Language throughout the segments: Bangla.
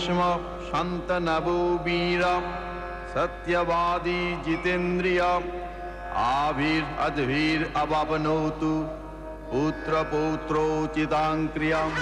भीष्म शन्तनवो वीर सत्यवादी जितेन्द्रिय आभिरद्भिरवप्नोतु पुत्र पौत्रोचितां क्रियाम्।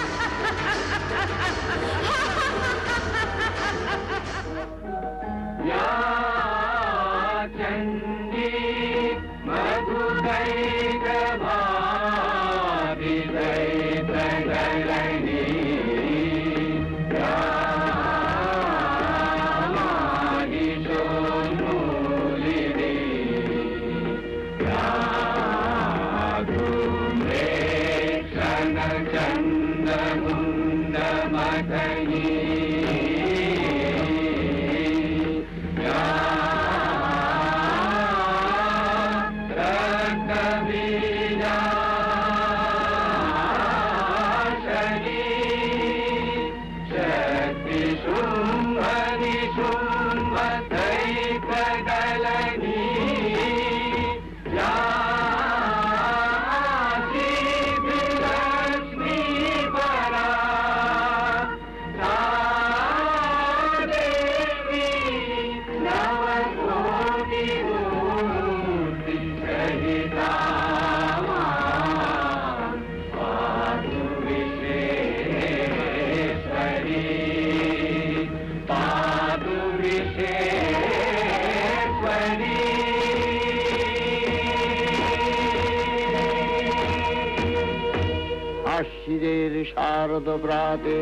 আশ্বিনের শারদ প্রাতে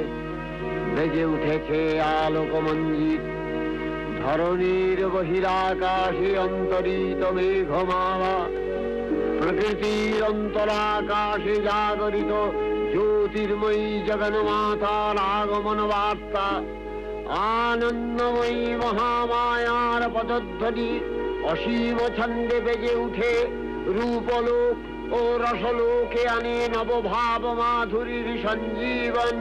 বেজে উঠেছে আলোকমঞ্জিত, ধরণীর বহিরাকাশে অন্তরিত মেঘমালা, প্রকৃতির অন্তরাকাশে জাগরিত জ্যোতির্ময়ী জগন্মাতার আগমন বার্তা, আনন্দময়ী মহামায়ার পদধ্বনি অসীম ছন্দে বেজে উঠে রূপলোক ও রসলোকে আনে নবভাব মাধুরীর সঞ্জীবন।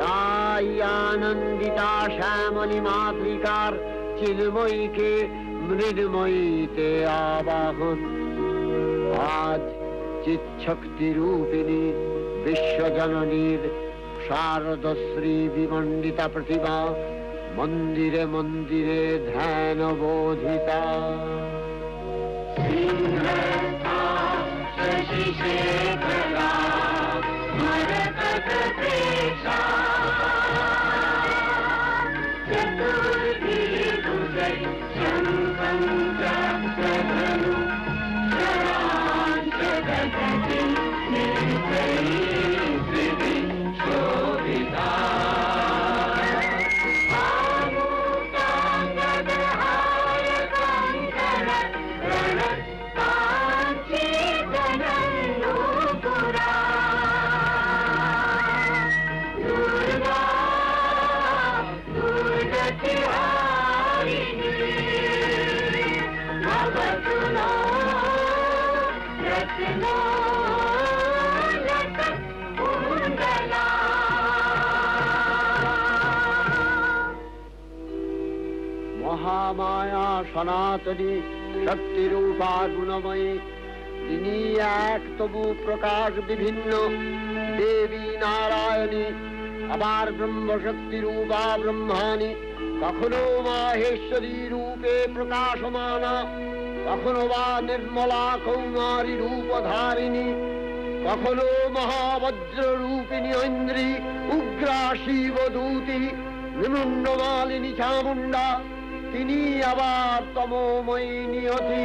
তাই আনন্দিতা শ্যামলী মাতৃকার চিন্ময়ীকে মৃন্ময়ীতে আবাহন। আজ চিৎশক্তি রূপিণী বিশ্বজননীর শারদশ্রী বিমণ্ডিতা প্রতিমা মন্দিরে মন্দিরে ধ্যান বোধিতা। মহামায়া সনাতনী শক্তিরূপা গুণময়ী, তিনি এক তবু প্রকাশ বিভিন্ন দেবী নারায়ণী, আবার ব্রহ্মশক্তি রূপা ব্রহ্মাণী, কখনো মাহেশ্বরী রূপে প্রকাশমানা, কখনো বা নির্মলা কৌমারী রূপধারিণী, কখনো মহাবজ্র রূপিণী ঐন্দ্রী, উগ্রা শিবদূতি, নিমুন্ডমালিনী চামুণ্ডা, তিনি আবার তমোময়ী নিয়তি।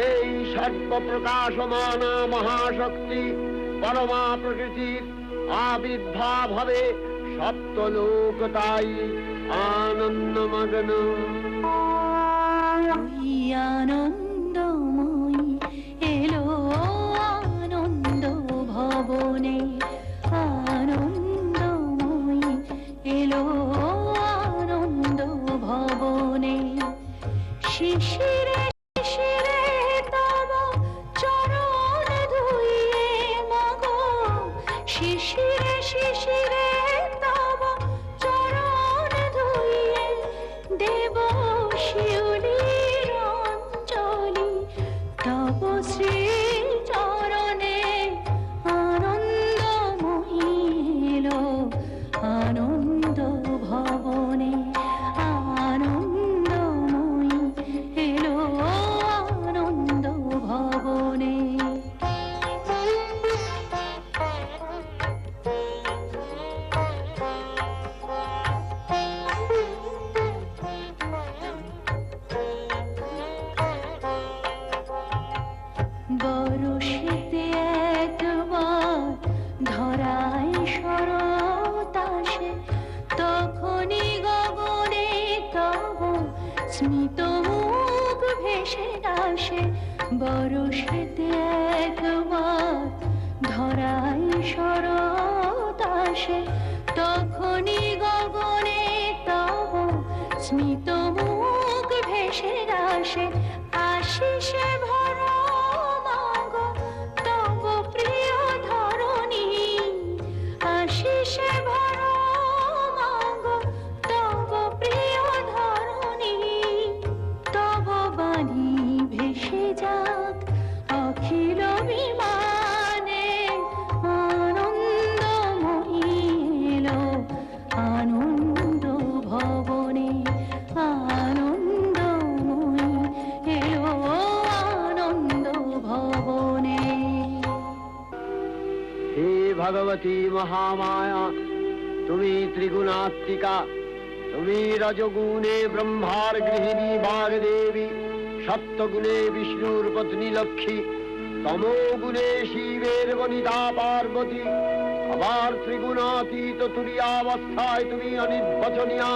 এই সর্ব প্রকাশমানা মহাশক্তি পরমা প্রকৃতির আবির্ভাব হবে সপ্তলোক, তাই আনন্দমগ্ন। আনন্দময়ী এলো আনন্দ ভবনে, আনন্দময়ী এলো আনন্দ ভবনে। শিশিরে শিশিরে তব চরণ ধুইয়ে মাগো, শিশিরে শিশিরে তব চরণ ধুইয়ে দেব শিউলির অঞ্জলি। স্মিত মুখ ভেসে আসে বরষেতে একবার ধরায় শরৎ আসে, তখনই গগনে তব স্মিত মুখ ভেসে আসে। আশিসে ভরা মাগ তব প্রিয় ধরণী, আশিসে ভরা মাগ তব প্রিয় ধরণী। তব বাণী ভেসে যাক অখিল বিমানে, আনন্দময়ী এলো আনন্দ ভবনে, আনন্দময়ী এলো আনন্দ ভবনে। হে ভগবতী মহামায়া, তুমি ত্রিগুণাত্মিকা, তুমি রজগুণে ব্রহ্মার গৃহিণী বাগদেবী, সত্যগুণে বিষ্ণুর পত্নী লক্ষ্মী, তমোগুণে শিবের বনিতা পার্বতী, আবার ত্রিগুণাতীত তুরীয়াবস্থায় তুমি অনির্বচনীয়া,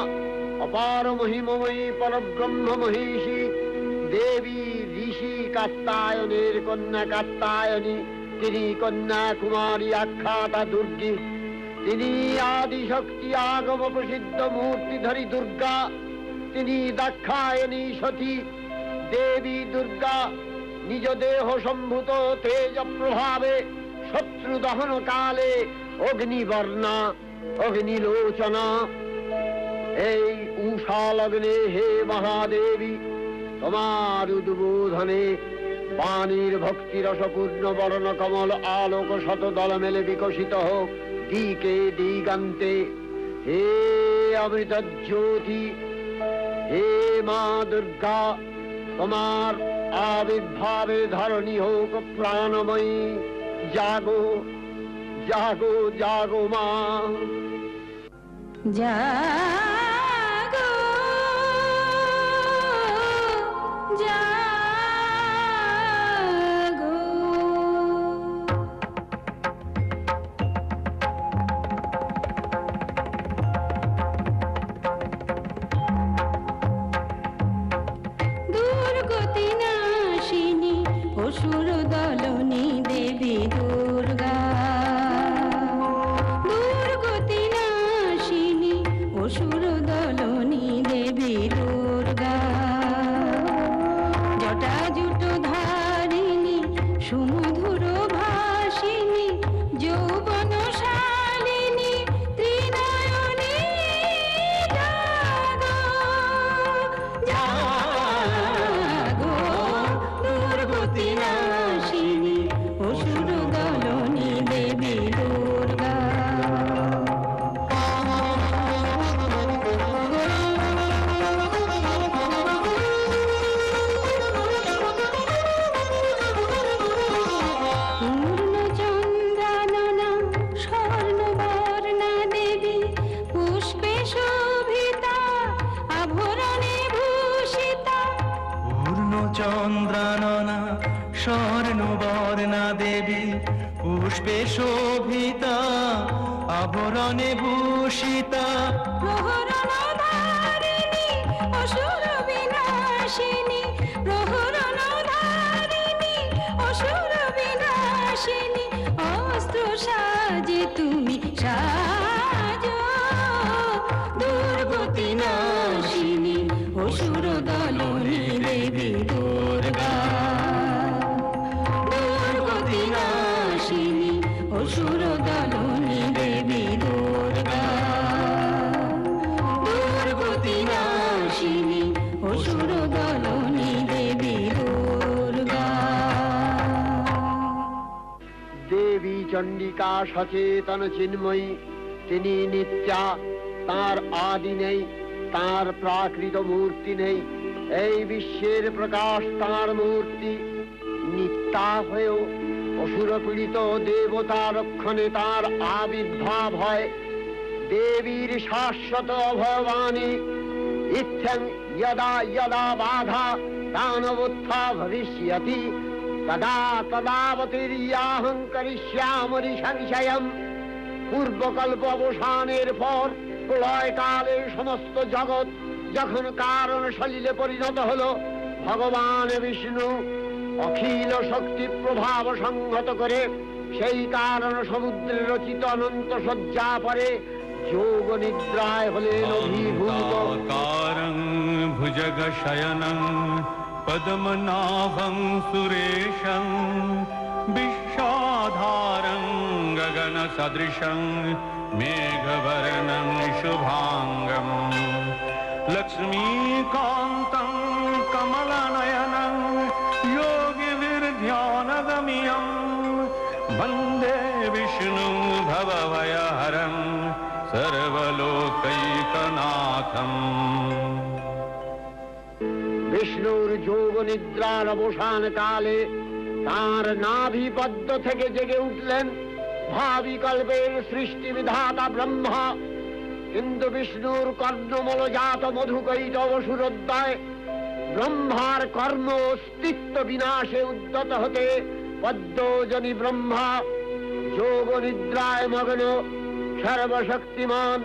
অপার মহিমময়ী পরব্রহ্ম মহিষী দেবী, ঋষি কাত্যায়নের কন্যা কাত্যায়নী, তিনি কন্যা কুমারী আখ্যাতা দুর্গী, তিনি আদিশক্তি আগম প্রসিদ্ধ মূর্তিধরী দুর্গা, তিনি দাক্ষায়ণী সতী দেবী দুর্গা, নিজ দেহ সম্ভূত তেজ প্রভাবে শত্রু দহন কালে অগ্নিবর্ণা অগ্নিলোচনা। এই উষা লগ্নে হে মহাদেবী, তোমার উদ্বোধনে বাণীর ভক্তি রসপূর্ণ বর্ণ কমল আলোক শত দল মেলে বিকশিত হোক দিকে দিগান্তে। হে অমৃত জ্যোতি, হে মা দুর্গা, তোমার আবির্ভাবে ধরণী হোক প্রাণময়ী। জাগো জাগো জাগো মা, জাগো জাগো। দুর্গতি নাশিনী অসুর দলনী দেবী দুর্গা, দুর্গতি নাশিনী অসুর দলনী দেবী দুর্গা। জটাজুট ধারিণী সুমধুর ভাসিনী যৌবন শালিনী ত্রিনয়নী, জাগো জাগো। দুর্গতি নাশিনী অসুর দলনী দেবী দুর্গা। পূর্ণচন্দ্রাননা স্বর্ণবর্ণা দেবী পুষ্পে শোভিতা আভরণে ভূষিতা। পূর্ণচন্দ্রাননা স্বর্ণবর্ণা দেবী পুষ্পে শোভিতা আভরণে ভূষিতা। প্রহরণধারিণী অসুর বিনাশিনী, প্রহরণধারিণী অসুর বিনাশিনী। অস্ত্র সাজে তুমি সাজো, দুর্গতি নাশিনী অসুর দলনী দেবী দুর্গা। দুর্গতি নাশিনী অসুর দলনী দেবী দুর্গা। দুর্গতি নাশিনী অসুর দলনী দেবী দুর্গা। দেবী চণ্ডিকা সচেতন চিন্ময়ী, তিনি নিত্যা, তার আদি নেই, তার প্রাকৃত মূর্তি নেই। এই বিশ্বের প্রকাশ তার মূর্তি, নিত্যা হয়েও অসুর পীড়িত দেবতা রক্ষণে তার আবির্ভাব হয়। দেবীর শাশ্বত অভয়বাণী, ইত্যং यदा यदा बाधा दानवोत्था भविष्यति तदा तदावतीर्याहं करिष्यामि संशयम्। পূর্বকল্প অবসানের পর প্রলয়কালে সমস্ত জগৎ যখন কারণ সলিলে পরিণত হলো, ভগবান বিষ্ণু অখিল শক্তি প্রভাব সংহত করে সেই কারণ সমুদ্রে রচিত অনন্ত শয্যা পরে যোগ নিদ্রায় হলেন অভিভূত। কারং ভুজগ শয়নং পদ্মনাভং সুরেশং বিশ্বধারং গগন সদৃশং মেঘবর্ণং শুভাঙ্গম লক্ষ্মীকান্तं কমলনয়नं योगिभिर्ध्यानगम्यं वन्दे विष्णुं भवभयहरं सर्वलोकैकनाथम्। বিষ্ণুর যোগ নিদ্রার অবসান কালে তার নাভিপদ্ম থেকে জেগে উঠলেন ভাবি কল্পের সৃষ্টি বিধাতা ব্রহ্মা। কিন্তু বিষ্ণুর কর্ণমলজাত মধুকৈটব সুরোদ্দয় ব্রহ্মার কর্ম অস্তিত্ব বিনাশে উদ্যত হতে পদ্মজনী ব্রহ্মা যোগ নিদ্রায় মগ্ন সর্বশক্তিমান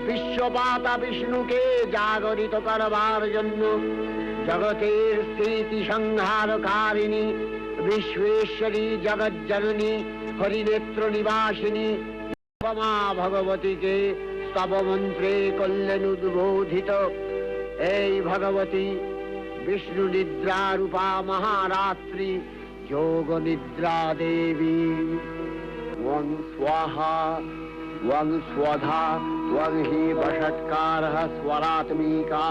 বিশ্বপাতা বিষ্ণুকে জাগরিত করবার জন্য জগতের স্থিতি সংহারকারিণী বিশ্বেশ্বরী জগজ্জননী হরিনেত্র নিবাসিনী মা ভগবতীকে স্তবমন্ত্রে করলেন উদ্বোধিত। এই ভগবতী বিষ্ণু নিদ্রা রূপা মহারাত্রি যোগ নিদ্রা দেবী। ত্বং স্বাহা ত্বং স্বধা ত্বং হি বষট্কারः স্বরাত্মিকা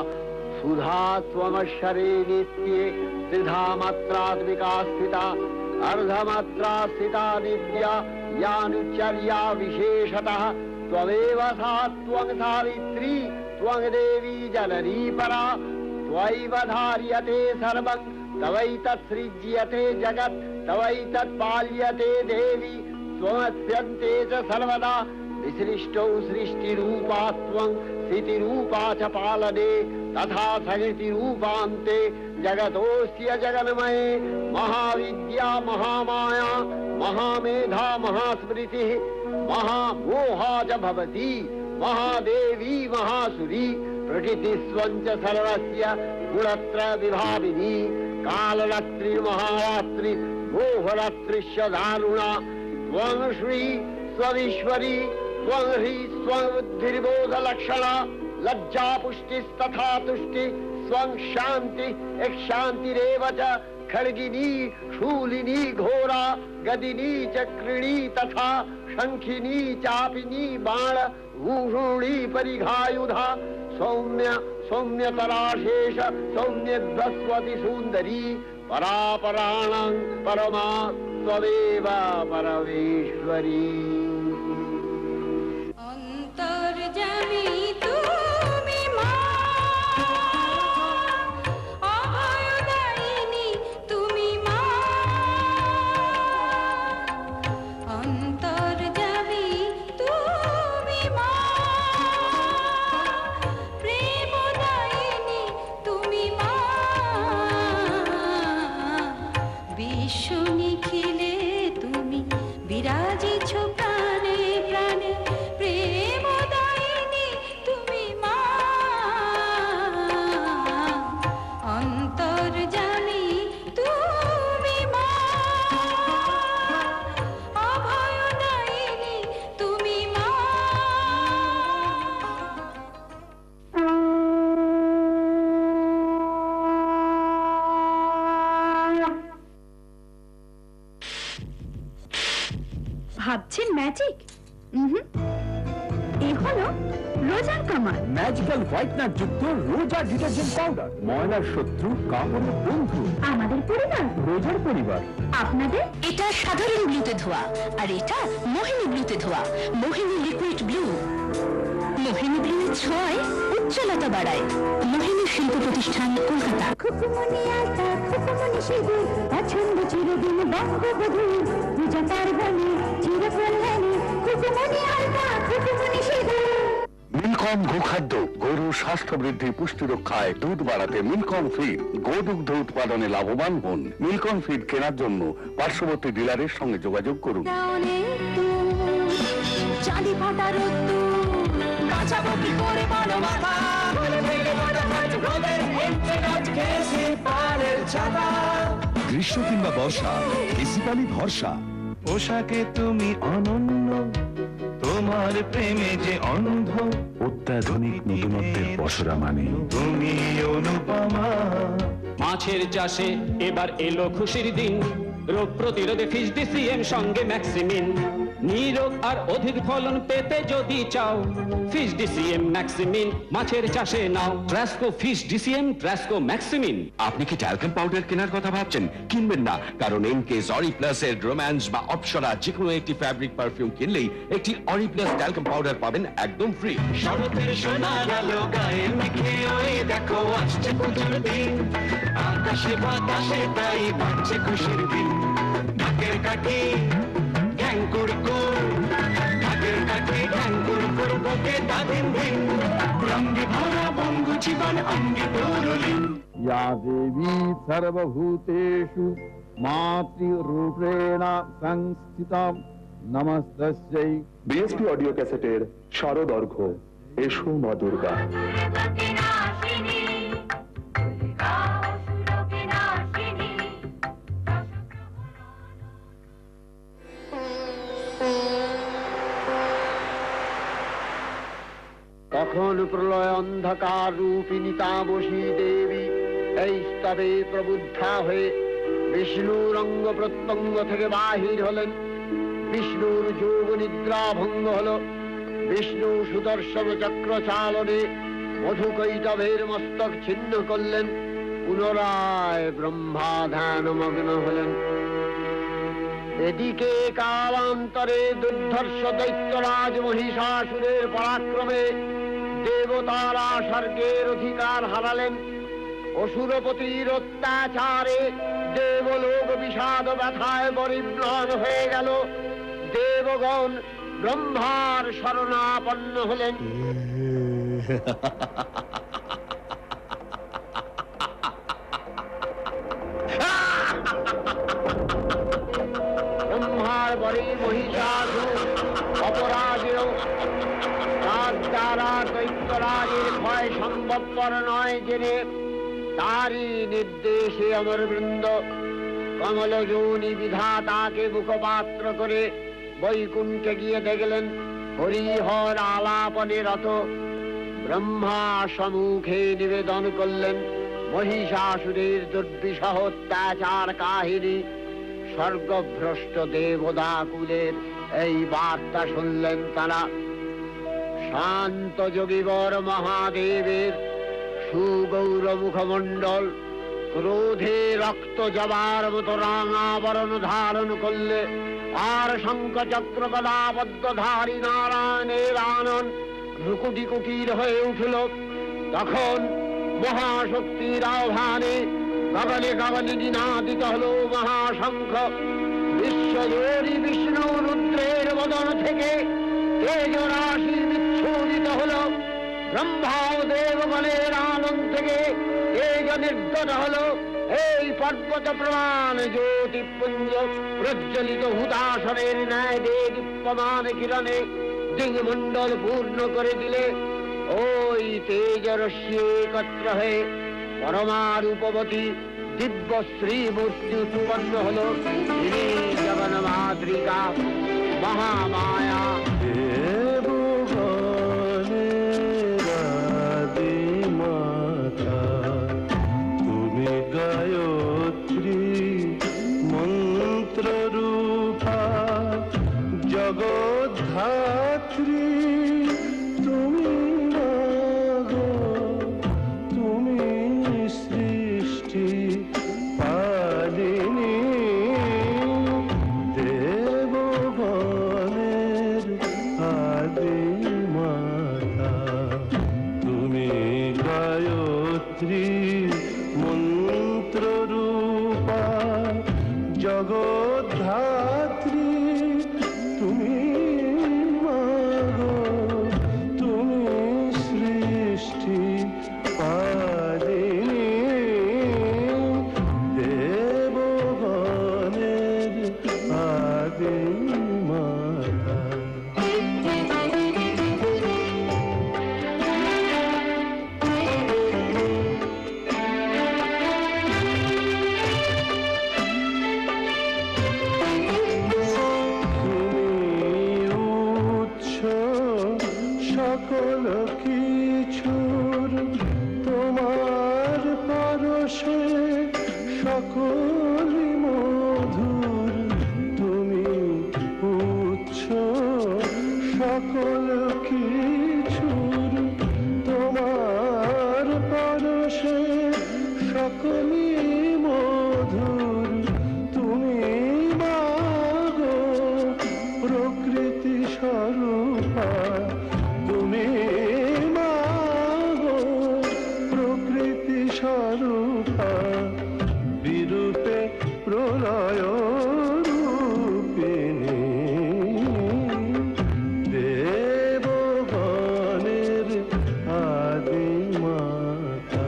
সুধা ত্বমশ্বরে নিত্যে ত্রিধা মাত্রাত্মিকা স্থিতা अर्धमात्रा स्थिता नित्या यानुचर्या विशेषतः त्वमेव सा त्वं सावित्री त्वं देवी जननी परा त्वैव धार्यते सर्वं तवैतत्सृज्यते जगत् तवैतत्पाल्यते देवी त्वमस्यन्ते च सर्वदा विसृष्टौ सृष्टिरूपा त्वं स्थितिरूपा च पालने तथा संहृतिरूपान्ते जगतोऽस्य जगन्मये महाविद्या महामाया महामेधा महास्मृतिः महामोहा च भवति महादेवी महासुरी प्रकृतिस्त्वं च सर्वस्य गुणत्रय विभाविनी कालरात्रि महारात्रि मोहरात्रिश्च दारुणा त्वं श्री स्वमीश्वरी त्वं ह्री स्वं बुद्धिर्बोधलक्षणा लज्जा पुष्टिस्तथा तुष्टि स्वं शांति एक शांतिरेव च खड्गिनी शूलिनी घोरा गदिनी चक्रिणी तथा शंखिनी चापिनी बाण भूषुणी परिघायुधा सौम्य सौम्यतराशेष सौम्यध्वस्वति सुंदरी परापराणां परमा त्वमेव परमेश्वरी। অন্তর্যামী তুমি মা, অভয়দায়িনী তুমি মা, অন্তর্যামী তুমি মা, প্রেমদায়িনী তুমি মা, বিশ্ব নিখিলে তুমি বিরাজিছ প্রাণে প্রাণে, প্রেমদায়িনী তুমি মা, অন্তর্যামী তুমি মা, অভয়দায়িনী তুমি মা। ভাবছেন ম্যাজিক? এ হলো রোজার কামাল, ম্যাজিক্যাল হোয়াইটনার যুক্ত রোজা ডিটারজেন্ট পাউডার, ময়লার শত্রু কাপড়ের বন্ধু, আমাদের পরিবার, রোজার পরিবার। আপনাদের। এটা সাধারণ ব্লুতে ধোয়া, আর এটা মোহিনী ব্লুতে ধোয়া, মোহিনী লিকুইড ব্লু। মোহিনী ব্লুর ছোঁয়ায় উজ্জ্বলতা বাড়ায়। মোহিনী শিল্প প্রতিষ্ঠান, কলকাতা। খুকুমনি আলতা, খুকুমনি সিঁদুর, পছন্দ চিরদিন বঙ্গবধূ, পূজা পার্বণে চিরকল্যাণী, খুকুমনি আলতা, খুকুমনি সিঁদুর। মিল্কন গোখাদ্য, গরুর স্বাস্থ্য বৃদ্ধি পুষ্টি রক্ষায় দুধ বাড়াতে মিল্কন ফিড, গোদুগ্ধ উৎপাদনে লাভবান হন। মিল্কন ফিড কেনার জন্য পার্শ্ববর্তী ডিলারের সঙ্গে যোগাযোগ করুন। চাঁদি ফাটা রোদ্দুর, বাঁচাবো কি করে বলো মাথা, বলে ভেঙে পড়ো গ্রীষ্ম কিংবা বর্ষা, এসি পানি ভরসা। পোশাকে তুমি অনন্য, তোমার প্রেমে যে অন্ধ, অত্যাধুনিক নতুনত্বের পসরা মানে তুমি অনুপমা। মাছের চাষে এবার এলো খুশির দিন, রোগ প্রতিরোধে ফিশ ডিসিএম সঙ্গে ম্যাক্সিমিন। নিরোগ আর অধিক ফলন পেতে যদি চাও, ফিশ ডিসিএম ম্যাক্সিমিন মাছের চাষে নাও। ট্রাস্কো ফিশ ডিসিএম, ট্রাস্কো ম্যাক্সিমিন। আপনি কি ট্যালকাম পাউডার কেনার কথা ভাবছেন? কিনবেন না, কারণ এনকে অরিপ্লাস এর রোম্যান্স বা অপসরা যে কোনো একটি ফ্যাব্রিক পারফিউম কিনলেই একটি অরিপ্লাস ট্যালকাম পাউডার পাবেন একদম ফ্রি। শরতের সোনার আলো গায়ে মেখে ওই দেখো আসছে পুজোর দিন, আকাশে বাতাসে তাই বাজছে খুশির দিন। ঢাকের কাঠি ঘ্যাং কুরকুর, ঢাকের কাঠি ঘ্যাং কুরকুর, বুকে দাদিন দিন, রঙে ভরা বঙ্গ জীবন অঙ্গে তরুলিন। या देवी सर्वभूतेषु मातृरूपेण संस्थिता नमस्तस्यै। বিএসপি অডিও ক্যাসেটের স্বরদর্ঘ্য এসো মা দুর্গা। তখন প্রলয় অন্ধকার রূপিণী তামসী দেবী এই স্তবে প্রবুদ্ধা হয়ে বিষ্ণুর অঙ্গ প্রত্যঙ্গ থেকে বাহির হলেন। বিষ্ণুর যোগ নিদ্রা ভঙ্গ হল। বিষ্ণু সুদর্শন চক্র চালনে মধুকৈটভের মস্তক ছিন্ন করলেন। পুনরায় ব্রহ্মা ধ্যানমগ্ন হলেন। এদিকে কালান্তরে দুর্ধর্ষ দৈত্যরাজ মহিষাসুরের পরাক্রমে দেবতারা স্বর্গের অধিকার হারালেন। অসুরপতির অত্যাচারে দেবলোক বিষাদ ব্যথায় পরিম্লান হয়ে গেল। দেবগণ ব্রহ্মার শরণাপন্ন হলেন। ব্রহ্মার বরে মহিষাসুর অপরাজেয়, তার দ্বারা দৈত্যরাজের ভয় সম্ভবপর নয় জেনে তারই নির্দেশে অমরবৃন্দ কমলযোনি বিধাতাকে মুখপাত্র করে বৈকুণ্ঠে গিয়ে দেখলেন হরিহর আলাপনে রত। ব্রহ্মা সম্মুখে নিবেদন করলেন মহিষাসুরের দুর্বিষহ অত্যাচার কাহিনী। স্বর্গভ্রষ্ট দেবদাকুলের এই বার্তা শুনলেন তারা। শান্ত যোগীবর মহাদেবের সুগৌর মুখমণ্ডল ক্রোধে রক্ত জবার মতো রাঙাবরণ ধারণ করলে, আর শঙ্খ চক্র গদাবদ্ধধারী নারায়ণের আনন ভ্রুকুটি কুটির হয়ে উঠল। তখন মহাশক্তির আহ্বানে গগনে গগনে নিনাদিত হল মহাশঙ্খ। বিশ্বজোরী বিষ্ণু রুদ্রের বদন থেকে তেজ রাশি বিচ্ছুরিত হল। ব্রহ্মা ও দেবগণের আনন্দ থেকে তেজ নির্গত হল। এই পর্বত প্রমাণ জ্যোতিপুঞ্জ প্রজ্বলিত হুদাসনের ন্যায় দীপ্যমান কিরণে দিগমণ্ডল পূর্ণ করে দিলে ওই তেজরশ্মি একত্র হয়ে পরমারূপবতী দিব্য শ্রীমূর্তি উৎপন্ন হল। তিনি জগন মাতৃকা মহামায়া। তুমি গায়ত্রী মন্ত্র রূপা জগদ্ধাত্রী, তুমি মাগো, তুমি সৃষ্টি পালিনী। দেবগণের আদি মাতা তুমি গায়ত্রী মন্ত্র রূপা জগদ্ধাত্রী, তুমি মাগো, তুমি সৃষ্টি পালিনী। দেবগণের আদি মাতা। সকলি মধুর তুমি উচ্চ সকল কিছুর তোমার পরশে সকলি মধুর তুমি মাগো প্রকৃতি স্বরূপা তুমি মাগো প্রকৃতি স্বরূপা বিরূপে প্রলয় রূপিণী দেবগণের আদি মাতা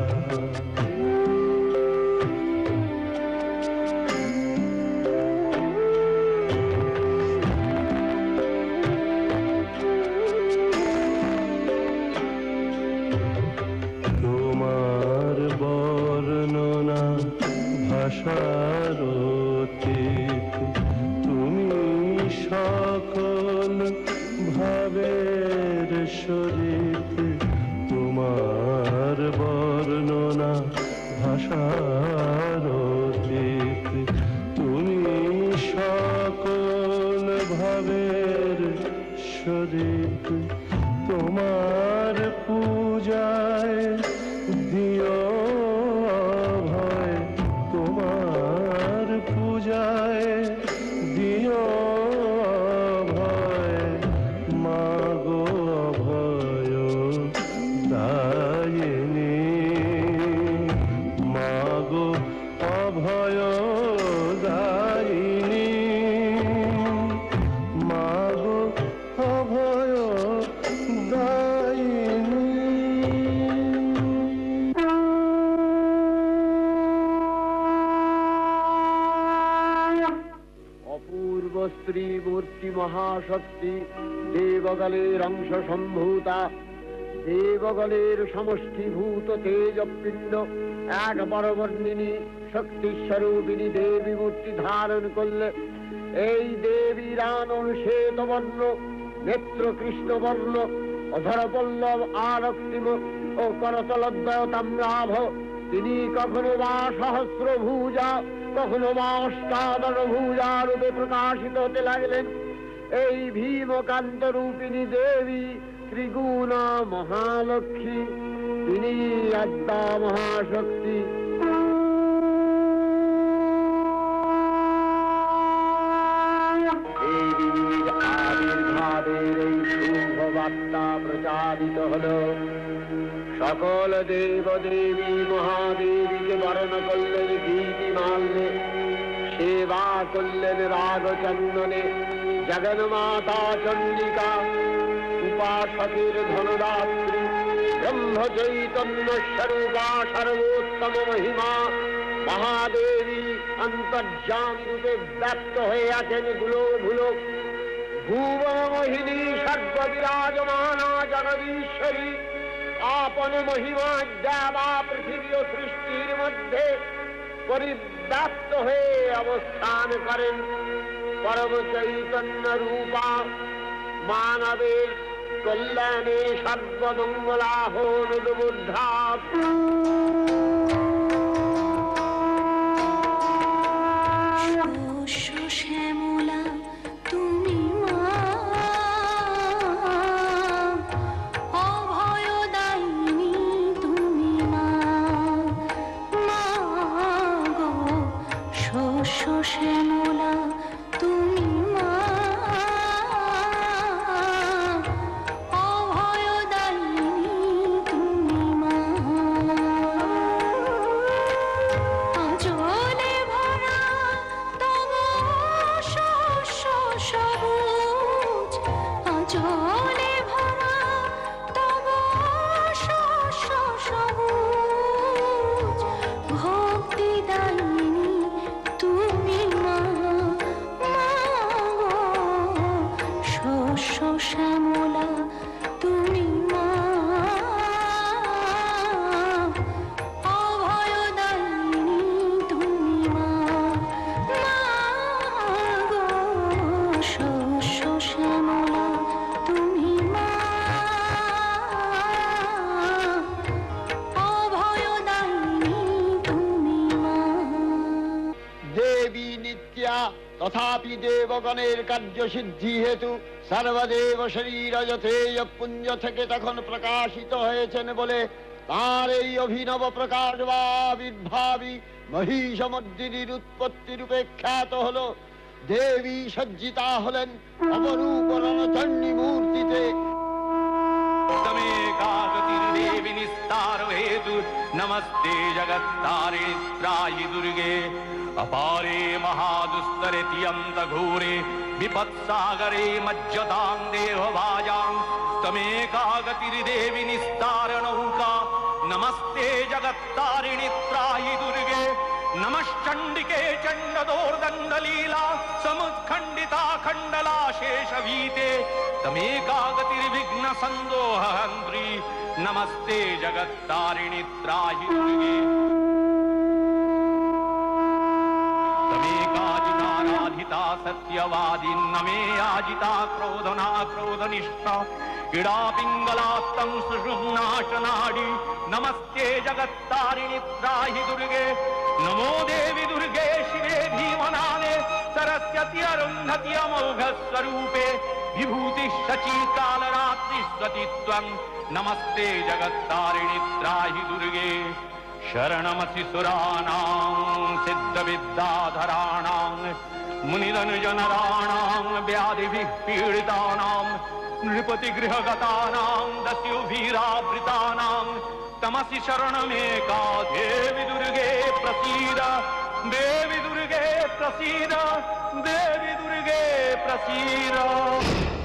তোমার বর্ণনা ভাষার অতীত তুমি সকল ভাবের সহিত তোমার বর্ণনা ভাষার অতীত তুমি সকল ভাবের সহিত তোমার পূজায় দিও ভয় তোমার পূজায় দিও ভয় মাগো ভয় দায়িনী মাগো অভয় দায়িনী মাগো অভয় দায়িনী অপূর্ব স্ত্রী মূর্তি মহাশক্তি দেবগলের অংশ সম্ভূতা দেবগলের সমষ্টিভূত তেজপিণ্ড এক বরবর্ণিনী শক্তিস্বরূপিণী দেবী মূর্তি ধারণ করলে এই দেবীর আনন শ্বেতবর্ণ নেত্র কৃষ্ণবর্ণ অধর পল্লব আরক্তিম ও করতলদ্বয় তাম্রাভ তিনি কখনো বা সহস্র ভুজা কখনো বা অষ্টাদশ ভুজা রূপে প্রকাশিত হতে লাগলেন। এই ভীমকান্ত রূপিণী দেবী ত্রিগুণা মহালক্ষ্মী তিনি আদ্যা মহাশক্তি। দেবীর আবির্ভাবের এই শুভ বার্তা প্রচারিত হল। সকল দেব দেবী মহাদেবীকে বরণ করলেন গীতি মাল্যে, সেবা করলেন রাগ চন্দনে। জগন্মাতা চণ্ডিকা উপাসকের ধনদাত্রী ব্রহ্ম চৈতন্য স্বরূপা সর্বোত্তম মহিমা মহাদেবী অন্তর্যামী রূপে ব্যক্ত হয়ে আছেন ধুলো ধুলো। ভুবন মোহিনী সর্ব বিরাজমানা জগদীশ্বরী আপন মহিমা দেবা পৃথিবী ও সৃষ্টির মধ্যে পরিব্যাপ্ত হয়ে অবস্থান করেন। পরম চৈতন্য রূপা মানবের কল্যাণে সর্বমঙ্গলাহ অনুবুদ্ধা। শ্যামলা তুমি মা অভয়দায়িনী তুমি মা মা গো শস্য শ্যামলা তুমি মা অভয়দায়িনী তুমি মা। তথাপি দেবগণের কার্যসিদ্ধি হেতু সর্বদেব শরীর যথেয় পুঞ্জ থেকে তখন প্রকাশিত হয়েছেন বলে তার এই অভিনব প্রকাশ বা আবির্ভাবী মহিষমর্দিনীর উৎপত্তি রূপে খ্যাত হলো। দেবী সজ্জিতা হলেন অপরূপ রণচণ্ডী মূর্তিতে। देवी निस्तार हेतु नमस्ते जगत्तारे त्रायि दुर्गे अपारे महादुस्तरे तियंत घोरे विपत्सागरे मज्जतां देवभाजां तमेकागतिर्देवी निस्तार नौका नमस्ते जगत्तारिणि त्रायि दुर्गे नमश्चंडिके चंडदोर्दंडलीला समुत्खंडिता खंडला शेषवीते तमेकागतिर्विघ्न संदोहन्त्री नमस्ते जगत्तारिणि त्राहि दुर्गे तमेकाजिताराधिता सत्यवादी नमे याजिता क्रोधना क्रोधनिष्ठा क्रीडा पिंगलास्तं सुषुम्नाशनाडी नमस्ते जगत्तारिणि त्राहि दुर्गे नमो देवी दुर्गे शिवे भीमनाने सरस्वती अरुन्धति अमोघ स्वरूपे विभूति शची कालरात्रि स्वतित्वं नमस्ते जगत्तारिणि त्राहि दुर्गे शरणमसि सुराणां सिद्धविद्याधराणां मुनिधनुजनराणां व्याधिभिः पीडितानां नृपतिगृहगतानां दस्युभिरावृतानां तमसि शरणमेका देवी दुर्गे प्रसीद देवी दुर्गे प्रसीद देवी दुर्गे प्रसीद।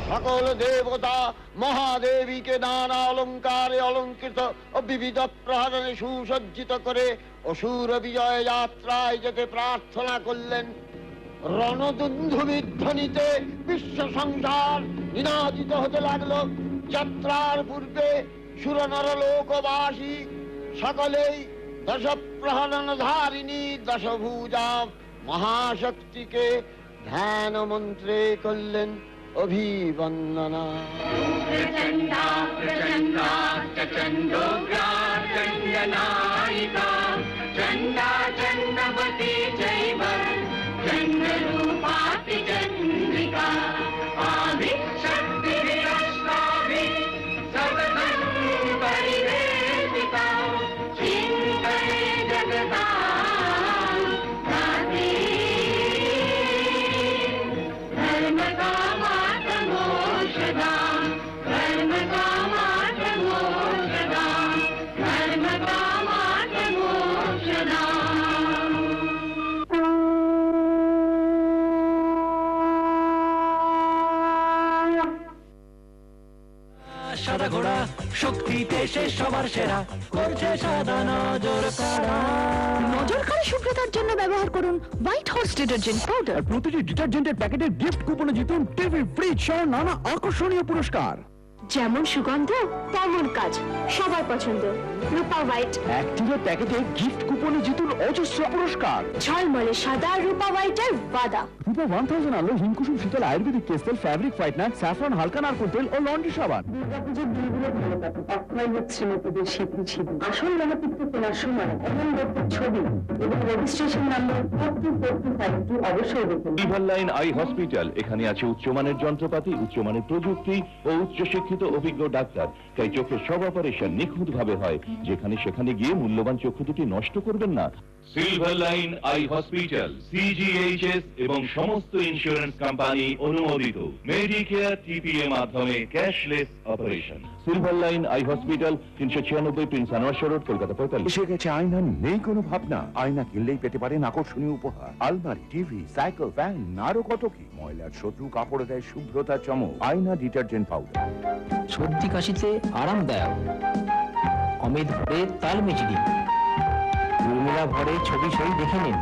সকল দেবতা মহাদেবীকে নানা অলঙ্কারে অলঙ্কৃত ও বিবিধ প্রহরণে সুসজ্জিত করে অসুর বিজয় যাত্রায় যেতে প্রার্থনা করলেন। রণদুন্ধুবির ধ্বনিতে বিশ্ব সংসার নিনাদিত হতে লাগলো। যাত্রার পূর্বে সুরনর লোকবাসী সকলেই দশ প্রহরণ ধারিণী দশভুজা মহাশক্তিকে ধ্যান মন্ত্রে করলেন অভিবন্দনা। प्रचंडा प्रचंडा चंडोग्रा चंडनायिका चंडा चंडवती चैव चंडरूपाति चंडिका आदिशक्तिरष्टाभि सततं परिवेशिता चिन्तये जगतां दाति धर्मकामार्थमोक्षदां धर्मकामार्थमोक्षदां धर्मकामार्थमोक्षदां। সাদা ঘোড়া শক্তিতে সে সবার সেরা করছে সাদা নজর কাড়া। নজর কাড়া শুভ্রতার জন্য ব্যবহার করুন হোয়াইট হর্স ডিটারজেন্ট পাউডার। প্রতিটি ডিটারজেন্টের প্যাকেটে গিফট কুপনে জিতুন টিভি, ফ্রিজ সহ নানা আকর্ষণীয় পুরস্কার। যেমন সুগন্ধ তেমন কাজ, সবার পছন্দ রূপা হোয়াইট। অ্যাক্টিভের প্যাকেটে গিফট কুপনে জিতুন অজস্র পুরস্কার। ঝলমলে সাদা রূপা হোয়াইটের ওয়াদা। রূপা 1000 আলো হিমকুসুম শীতল আয়ুর্বেদিক কেস্টেল ফ্যাব্রিক হোয়াইটনার স্যাফরন হালকা নারকোল তেল ও লন্ড্রি সাবান। আসল লহপত্র কেনার সময় এমন ব্যক্তির ছবি এবং রেজিস্ট্রেশন নাম্বার 4452 অবশ্যই দেখুন। সিলভারলাইন আই হসপিটাল, এখানে আছে উচ্চমানের যন্ত্রপাতি, উচ্চমানের প্রযুক্তি ও উচ্চশিক্ষিত অভিজ্ঞ ডাক্তার। তাই চোখের সব অপারেশন নিখুঁত ভাবে হয়। যেখানে সেখানে গিয়ে মূল্যবান চক্ষু দুটি নষ্ট করবেন না। সিলভারলাইন আই হসপিটাল সিজিএইচএস এবং সমস্ত ইন্স্যুরেন্স কোম্পানি অনুমোদিত। মেডিকেয়ার টিপিএ মাধ্যমে cashless operation. Silverline eye hospital, 396 Prince Anwar Road, Kolkata 45। এসে গেছে আয়না, নেই কোনো ভাবনা। আয়না কিনলেই পেতে পারেন আকর্ষণীয় উপহার, আলমারি, টিভি, সাইকেল, ফ্যান, আরো কত কি। ময়লার শত্রু কাপড়ে দেয় শুভ্রতার চমক। আয়না ডিটারজেন্ট পাউডার। সর্দি কাশিতে আরামদায়ক, অমিত ভরে তাল মিচি দিন, উর্মিলা ভরে ছবি সই দেখে নিন।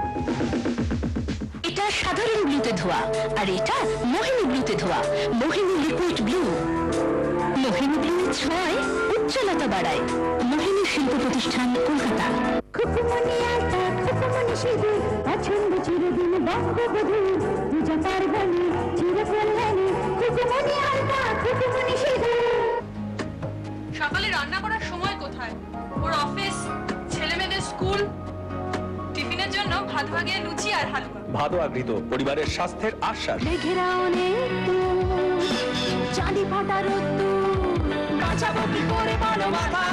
এটা সাধারণ ব্লুতে ধোয়া আর এটা মোহিনী ব্লুতে ধোয়া। মোহিনী লিকুইড ব্লু। মোহিনী ব্লু ছোঁয়ায় উজ্জ্বলতা বাড়ায়। মোহিনী শিল্প প্রতিষ্ঠান, কলকাতা। খুকুমনি আলতা, খুকুমনি সিঁদুর, পছন্দ চিরদিন বঙ্গবধূ, পূজা পার্বণে চিরকল্যাণী। খুকুমনি আলতা, খুকুমনি সিঁদুর। সকালে রান্না করার সময় কোথায়? ওর অফিস, ছেলে মেয়েদের স্কুল, টিফিনের জন্য জন্য ভাদুয়াগে লুচি আর হালুয়া। ভাদোয়া ঘৃত পরিবারের স্বাস্থ্যের আশ্বাস। মেঘেরা অনেক দূর, চাঁদি ফাটা রোদ্দুর, বাঁচাবো কি করে বলো মাথা,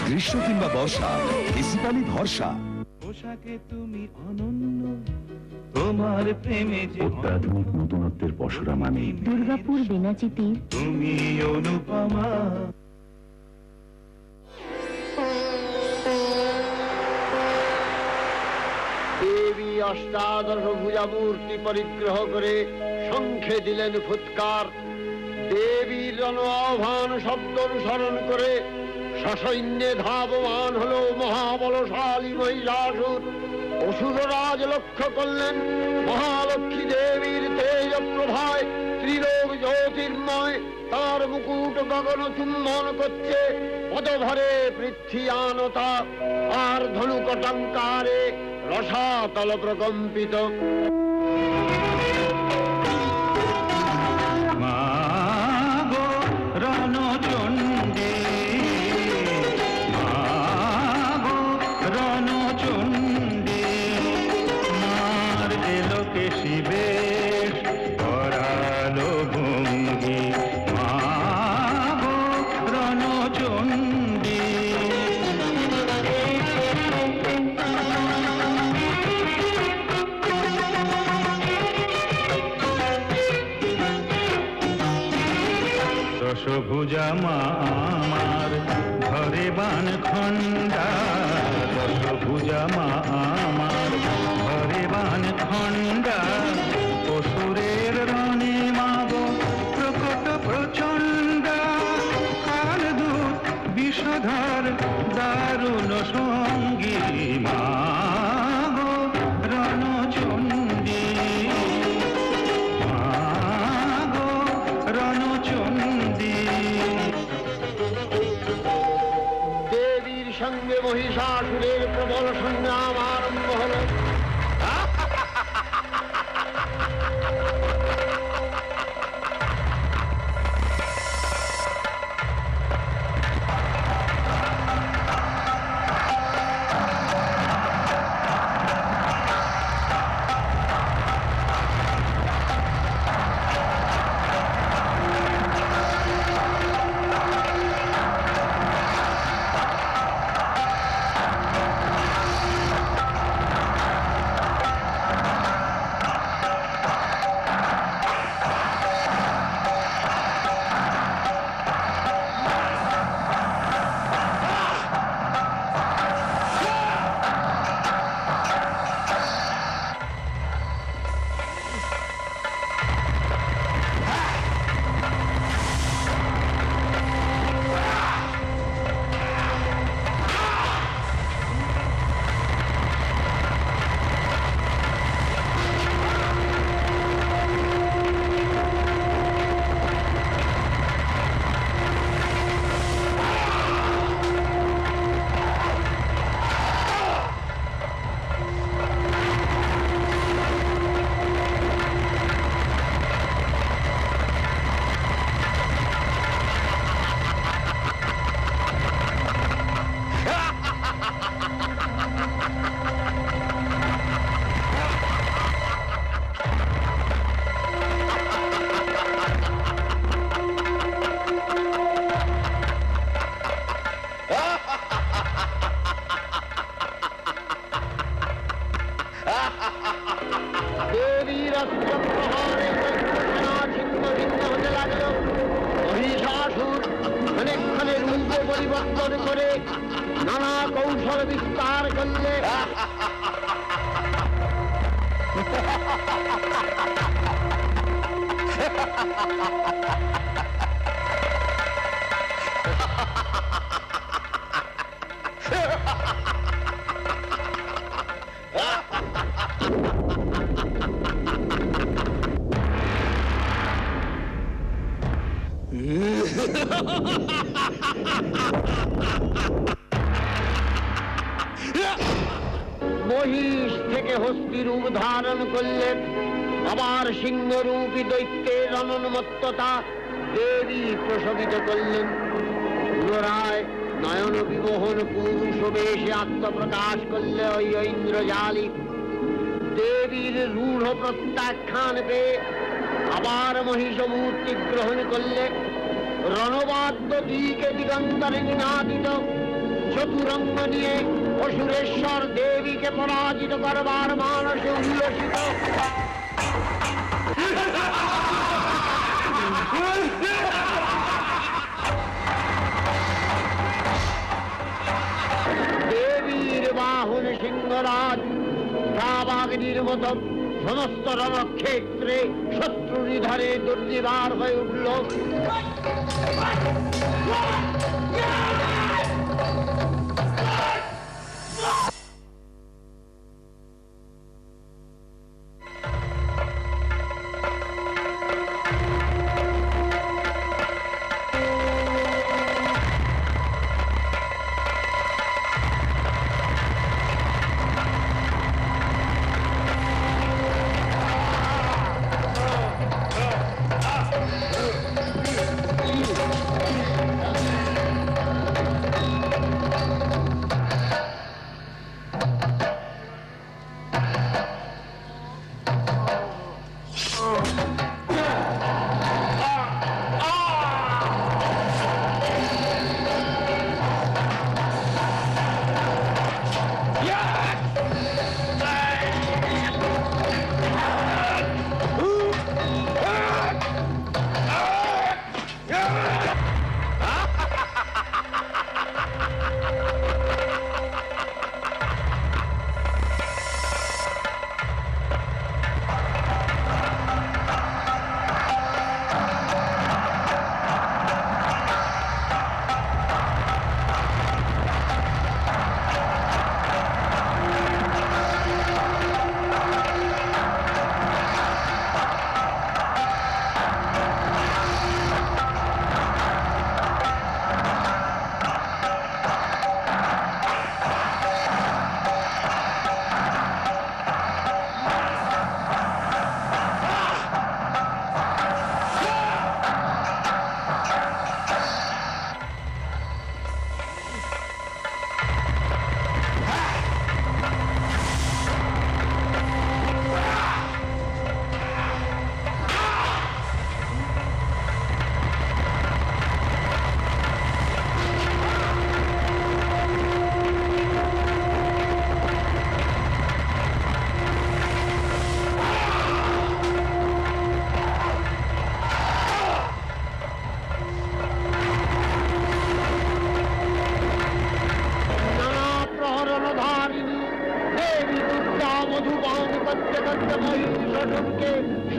গ্রীষ্ম কিংবা বর্ষা, এসি পানি ভরসা। পোশাকে তুমি অনন্য, তোমার প্রেমে যে অত্যাধুনিক নতুনত্বের পসরা মানে দুর্গাপুর বেনাচিতি তুমি অনুপমা। দেবী অষ্টাদশ ভুজা মূর্তি পরিগ্রহ করে শঙ্খে দিলেন ফুৎকার। দেবীর আহ্বান শব্দ অনুসরণ করে সসৈন্যে ধাবমান হলো মহাবলশালী মহিষাসুর। অসুররাজ লক্ষ্য করলেন মহালক্ষ্মী দেবীর তেজ প্রভায় ত্রিলোক জ্যোতির্ময়, তার মুকুট গগন চুম্বন করছে, পদভরে পৃথ্বীয়ানতা আর ধনুকটঙ্কারে রসাতল প্রকম্পিত। মা গো রণচণ্ডী, মা গো রণচণ্ডী, মার এলো কেশি বেশ করালো ভঙ্গি, মা গো রণচণ্ডী। দশভুজা মা আমার ঘরে বান খণ্ডা, দশভুজা মা আমার ঘরে বান খণ্ডা, অসুরের রণে মাগো প্রকট প্রচণ্ডা, কালদূত বিষধর দারুণ সঙ্গী, মা গো রণচণ্ডী, মা গো রণচণ্ডী। দেবীর সঙ্গে মহিষাসুরের প্রবল সংগ্রাম আরম্ভ হল। দেবীর অস্ত্র প্রহারে সেনা ছিন্ন ভিন্ন হতে লাগল। মহিষাসুর ক্ষণে রূপ পরিবর্তন করে নানা কৌশল বিস্তার করলে মহিষ থেকে হস্তি রূপ ধারণ করলেন। আবার সিংহরূপী দৈত্যের অনন্মত্ততা দেবী প্রসবিত করলেন। পুনরায় নয়ন বিমোহন পুরুষ বেশে আত্মপ্রকাশ করলে ওই ইন্দ্রজালী দেবীর রূঢ় প্রত্যাখ্যান পেয়ে আবার মহিষ মূর্তি গ্রহণ করলে রণবাদ্য দিকে দিগন্তরে নিনাদিত চতুরঙ্গ নিয়ে অসুরেশ্বর দেবীকে পরাজিত করবার মানসে উল্লসিত দেবীর বাহন সিংহরাজ কাবাগ্নির মতো সমস্ত রণক্ষেত্রে শত্রু নিধারে দুর্নিবার হয়ে উঠল।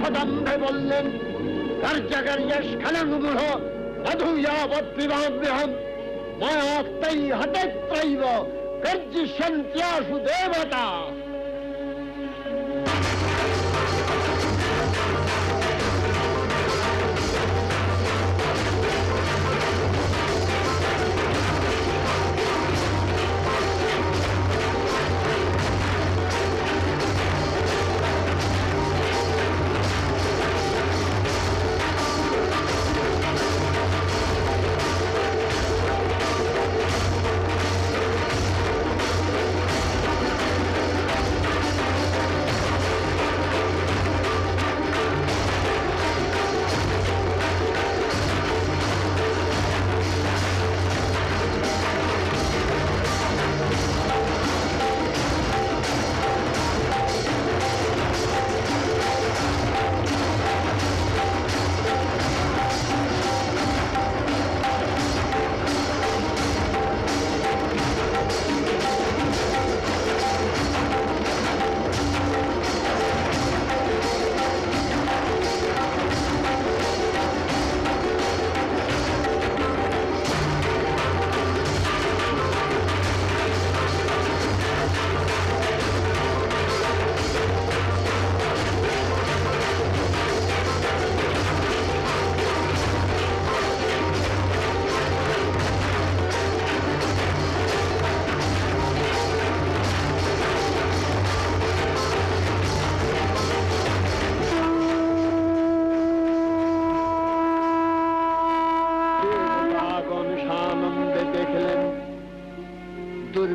সদম্ভে বললেন স্খলনমূঢ় অধূয়াবৎবিবাম্যহম মায়াক্তৈ হতেত্রৈব গর্জিষ্যন্ত্যাশু দেবতা।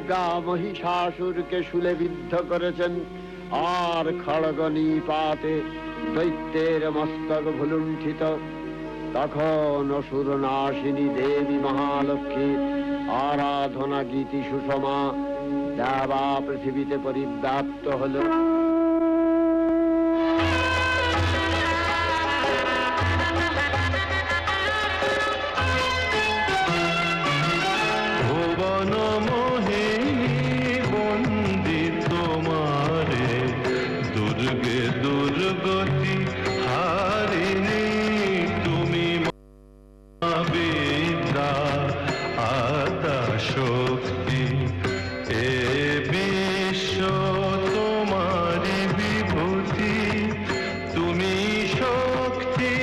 দুর্গা মহিষাসুরকে শূলে বিদ্ধ করেছেন, আর খড়গ নিপাতে দৈত্যের মস্তক ভুলুণ্ঠিত। তখন অসুর নাশিনী দেবী মহালক্ষ্মীর আরাধনা গীতি সুষমা দেবা পৃথিবীতে পরিব্যাপ্ত হল। ভুবন মোহিনী বন্দি তোমারে, দুর্গে দুর্গতি হারিণী তুমি, মা বিদ্যা আদা শক্তি, এ বিশ্ব তোমারি বিভূতি। তুমি শক্তি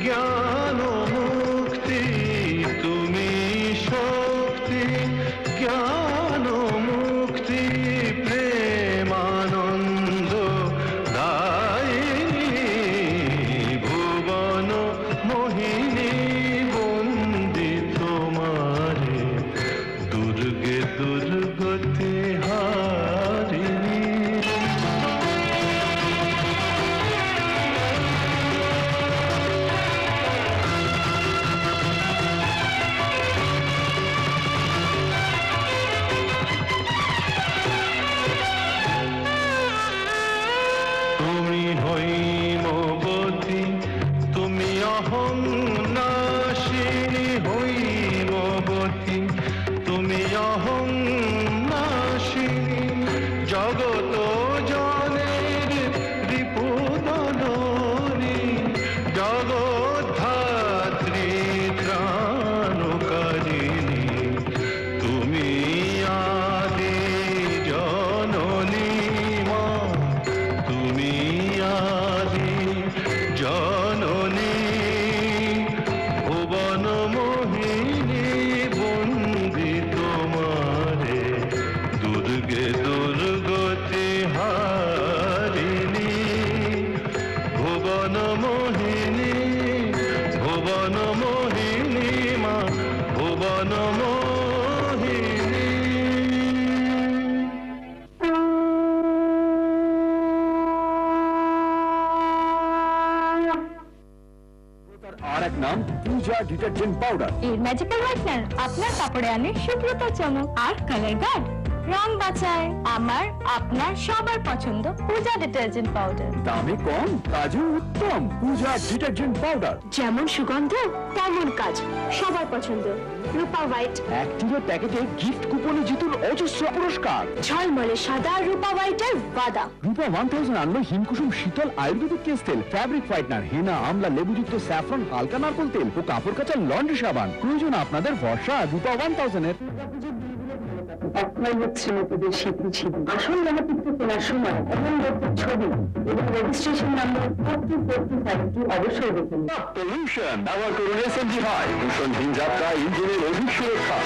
জ্ঞান মুক্তি, তুমি শক্তি জ্ঞান মুক্তি, প্রেমানন্দ দায়িনী। ভুবন মোহিনী বন্দি তোমারে, দুর্গে দুর্গতি হারিণী। তুমি হৈমবতী, তুমি অহং নাশিনী। হৈমবতী, তুমি অহং নাশিনী, জগত জনের রিপুদনী, জগদ্ধাত্রী ত্রাণকারিণী। তুমি আদি জননী মা, তুমি আদি জননী। ভুবন মোহিনী বন্দি তোমারে, দুর্গে দুর্গতি হারিণী। ভুবন মোহিনী, ভুবন মোহিনী মা, ভুবন মোহিনী। আর এক নাম পূজা ডিটারজেন্ট পাউডার। এর ম্যাজিক্যাল হোয়াইটনার আপনার কাপড়ে আনে শুভ্রতা চমক, আর কালার গার্ড রং বাঁচায়। আমার আপনার সবার পছন্দ পূজা ডিটারজেন্ট পাউডার। দামে কম, কাজে উত্তম। পূজা ডিটারজেন্ট পাউডার, যেমন সুগন্ধ তেমন কাজ, সবার পছন্দ রূপা হোয়াইট। এক কিলো প্যাকেটে গিফট কুপনে জিতুন অজস্র পুরস্কার। ঝলমলে সাদা রূপা হোয়াইটের ওয়াদা। রূপা 1000 আনলো হিমকুসুম শীতল আয়ুর্বেদিক কেস তেল, ফ্যাব্রিক হোয়াইটনার, হেনা, আমলা, লেবুযুক্ত স্যাফরন, হালকা নারকেল তেল ও কাপড় কাচার লন্ড্রি সাবান। প্রয়োজন আপনাদের ভরসা রূপা 1000 এর। হচ্ছে নতুনদের স্মৃতি ছিল আসল নামপত্র কেনার সময় এবং ছবি এবং রেজিস্ট্রেশন নাম্বার 4045 অবশ্যই দেখুন। পলিউশন ব্যবহার করুন এসএমজি হাই, দূষণহীন যাত্রা, ইঞ্জিনের অধিক সুরক্ষা।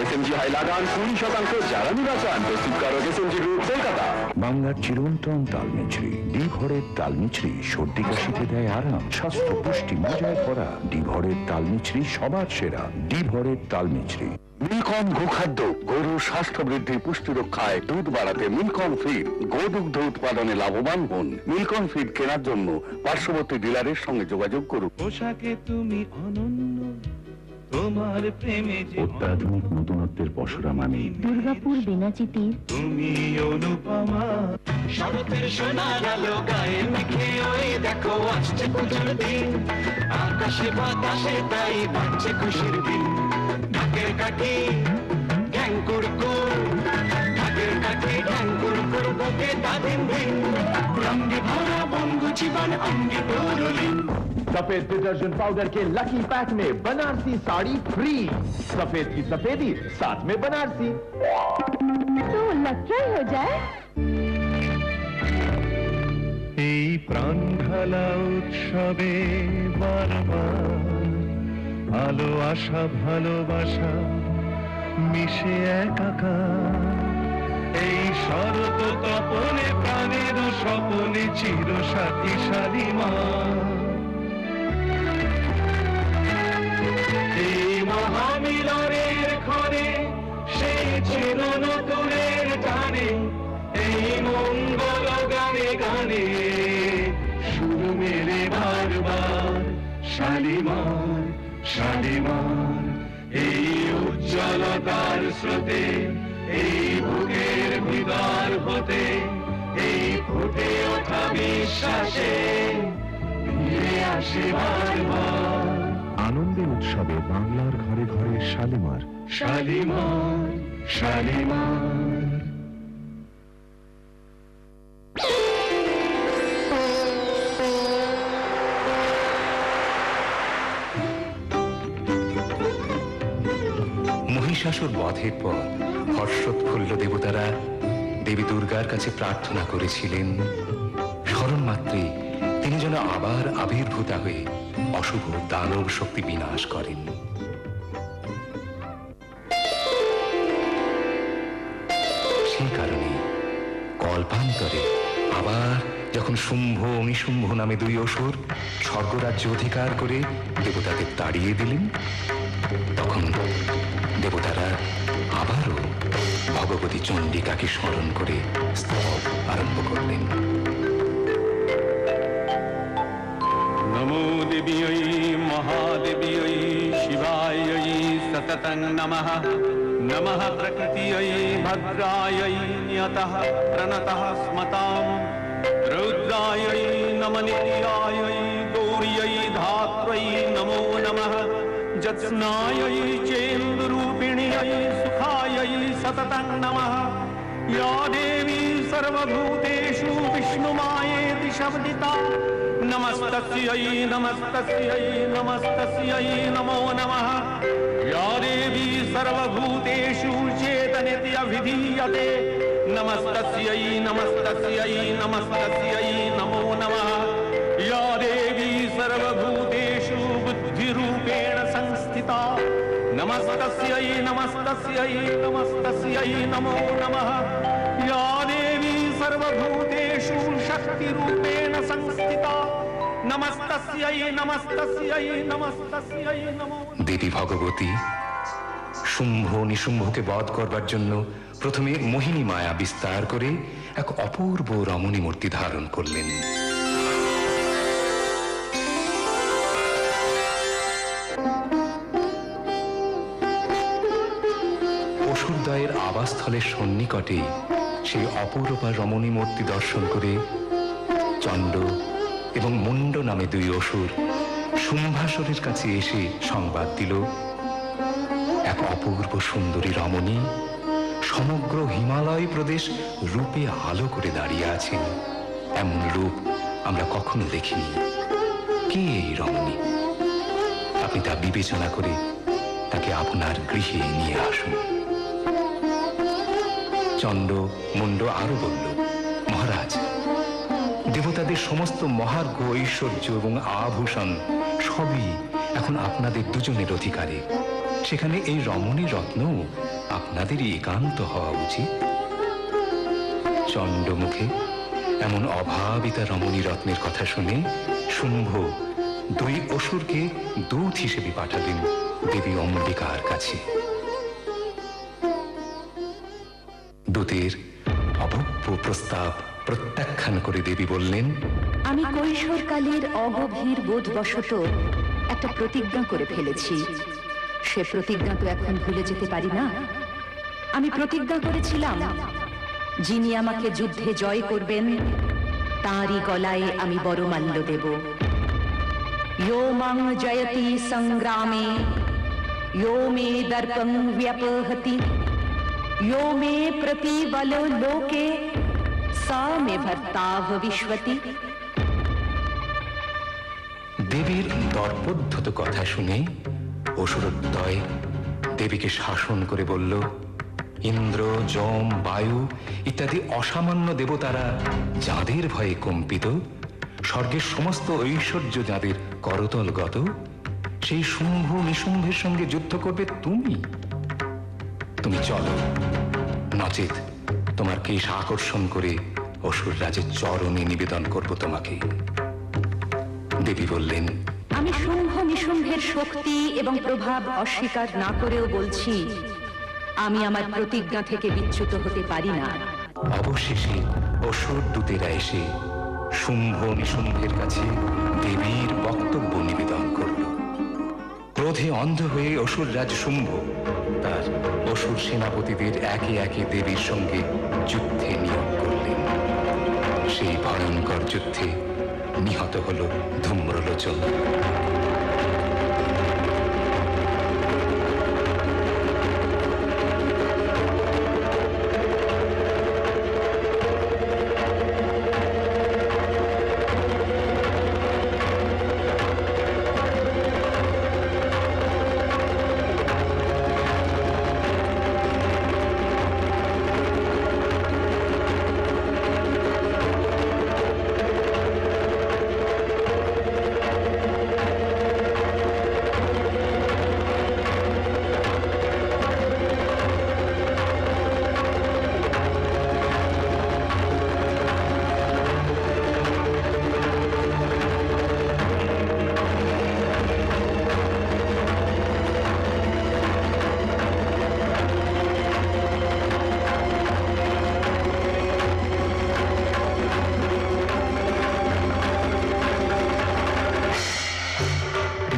এসএমজি হাই লাগান 20% জ্বালানি বাঁচান। প্রস্তুতকারক এসএমজি গ্রুপ, কলকাতা। বাংলার চিরন্তন তালমিছরি, ডিভরের তালমিছরি সর্দি কাশিতে দেয় আরাম, স্বাস্থ্য পুষ্টি মজায় ভরা। ডিভরের তালমিছরি সবার সেরা, ডিভরের তালমিছরি। মিল্কন গোখাদ্য, গরুর স্বাস্থ্য বৃদ্ধি, পুষ্টি রক্ষায়, দুধ বাড়াতে মিল্কন ফিড। গোদুগ্ধ উৎপাদনে লাভবান হন। মিল্কন ফিড কেনার জন্য পার্শ্ববর্তী ডিলারের সঙ্গে যোগাযোগ করুন। পোশাকে তুমি অনন্য, তোমার প্রেমে যে অত্যাধুনিক নতুনত্বের পসরা মানে দুর্গাপুর বিনাচিতি তুমি অনুপমা। শরতের সোনার আলো গায়ে মেখে ওই দেখো আসছে পুজোর দিন, আকাশে বাতাসে তাই বাজছে খুশির দিন। ঢাকের কাঠি ঢ্যাং কুড়কুড়, ঢাকের কাঠি ঢ্যাং কুড়কুড়, বুকে দাদিন দিন, রঙে ভরা বঙ্গু জীবন অঙ্গে পুরুলিন। सफेद डिटर्जेंट पाउडर के लकी पैक में बनारसी साड़ी फ्री। सफेद की सफेदी, साथ में बनारसी। तो लकी हो जाए। এই প্রাণ ঢালা উৎসবে বারবার আলো আশা ভালোবাসা মিশে একাকার। এই শরৎ তপনে প্রাণের স্বপনে চির সাথী শালিমা। এই মহামিলনের ঘরে সেছে দিন নতুনের টানে এই মঙ্গল গানে গানে সুর মেরে বারবার শালিমার শালিমার এই উজ্জ্বলতার স্রোতে এই বুকের ভিতর হতে এই ফুটে ওঠা বিশ্বাসে ফিরে আসে বারবার আনন্দে উৎসবে বাংলার ঘরে ঘরে শালিমার শালিমার শালিমার মহিষাসুর বধের পর হর্ষোৎফুল্ল দেবতারা দেবী দুর্গার কাছে প্রার্থনা করেছিলেন স্মরণ মাত্রে তিনি যেন আবার আবির্ভূতা হয়ে অশুভ দানব শক্তি বিনাশ করেন। সেই কারণে কল্পান্তরে আবার যখন শুম্ভ ও নিশুম্ভ নামে দুই অসুর স্বর্গরাজ্য অধিকার করে দেবতাদের তাড়িয়ে দিলেন, তখন দেবতারা আবারও ভগবতী চণ্ডিকাকে স্মরণ করে স্তব আরম্ভ করলেন। নমো দেবীयै মহাদেবীयै শিবাयै সততং নমঃ নমঃ প্রকৃতিयै ভদ্রাयै নিয়তঃ প্রণতঃ স্মতাম রুদ্রাयै নমনিত্যাयै গৌর্यै ধাত্র্यै নমো নমঃ যৎস্নাयै চেন্দুরূপিণ্यै সুখাयै সততং নমঃ या देवी सर्वभूतेषु विष्णुमायेति शब्दिता नमस्तस्यै नमस्तस्यै नमस्तस्यै नमो नमः या देवी सर्वभूतेषु चेतनेति अभिधीयते नमस्तस्यै नमस्तस्यै नमस्तस्यै नमो नमः या देवी सर्वभूतेषु बुद्धिरूपेण संस्थिता नमस्तस्यै नमस्तस्यै नमस्तस्यै नमो नमः या देवी सर्वभूतेषु शक्तिरूपेण संस्थिता नमस्तस्यै नमस्तस्यै नमस्तस्यै नमो দেবী ভগবতী শুম্ভ নিশুম্ভকে বধ করবার জন্য প্রথমে মোহিনী মায়া বিস্তার করে এক অপূর্ব রমণী মূর্তি ধারণ করলেন। অসুরদ্বয়ের আবাসস্থলের সন্নিকটে সেই অপূর্বা রমণী মূর্তি দর্শন করে চণ্ড এবং মুন্ড নামে দুই অসুর শুম্ভাসুরের কাছে এসে সংবাদ দিল, এক অপূর্ব সুন্দরী রমণী সমগ্র হিমালয় প্রদেশ রূপে আলো করে দাঁড়িয়ে আছেন। এমন রূপ আমরা কখনো দেখিনি। কে এই রমণী? আপনি তা বিবেচনা করে তাকে আপনার গৃহে নিয়ে আসুন। চণ্ড মুন্ড আরো বলল, মহারাজ, দেবতাদের সমস্ত মহার্ঘ ঐশ্বর্য এবং আভূষণ সবই এখন আপনাদের দুজনের অধিকারে। সেখানে এই রমণী রত্ন আপনাদেরই একান্ত হওয়া উচিত। চণ্ড মুখে এমন অভাবিতা রমণী রত্নের কথা শুনে শুম্ভ দুই অসুরকে দূত হিসেবে পাঠালেন দেবী অম্বিকার কাছে। দূতের অভব্য প্রস্তাব প্রত্যাখ্যান করে দেবী বললেন, আমি কৈশোরকালের অগভীর বোধবশত একটা প্রতিজ্ঞা করে ফেলেছি। সে প্রতিজ্ঞা তো এখন ভুলে যেতে পারি না। আমি প্রতিজ্ঞা করেছিলাম, যিনি আমাকে যুদ্ধে জয় করবেন তাঁরই গলায় আমি বরমাল্য দেব। यो मां जयति संग्रामे यो मे दर्पं व्यपहति यो मे प्रतिबलो लोके सा मे भर्ता भविष्यति। দেবীর দর্পোদ্ধত কথা শুনে অসুরদ্বয় দেবীকে শাসন করে বলল, ইন্দ্র যম বায়ু ইত্যাদি অসামান্য দেবতারা যাদের ভয়ে কম্পিত, স্বর্গের সমস্ত ঐশ্বর্য যাদের করতলগত, সেই শুম্ভ নিশুম্ভের সঙ্গে যুদ্ধ করবে তুমি চলো, নচেত তোমার কেশ আকর্ষণ করে অসুর রাজের চরণে নিবেদন করব তোমাকে। দেবী বললেন, আমি শুম্ভ নিশুম্ভের শক্তি এবং প্রভাব অস্বীকার না করেও বলছি, আমি আমার প্রতিজ্ঞা থেকে বিচ্যুত হতে পারি না। অবশেষে অসুর দূতেরা এসে শুম্ভ নিশুম্ভের কাছে দেবীর বক্তব্য নিবেদন করল। ক্রোধে অন্ধ হয়ে অসুররাজ শুম্ভ তার অসুর সেনাপতিদের একে একে দেবীর সঙ্গে যুদ্ধে নিয়োগ করলেন। সেই ভয়ঙ্কর যুদ্ধে নিহত হল ধূম্রলোচন।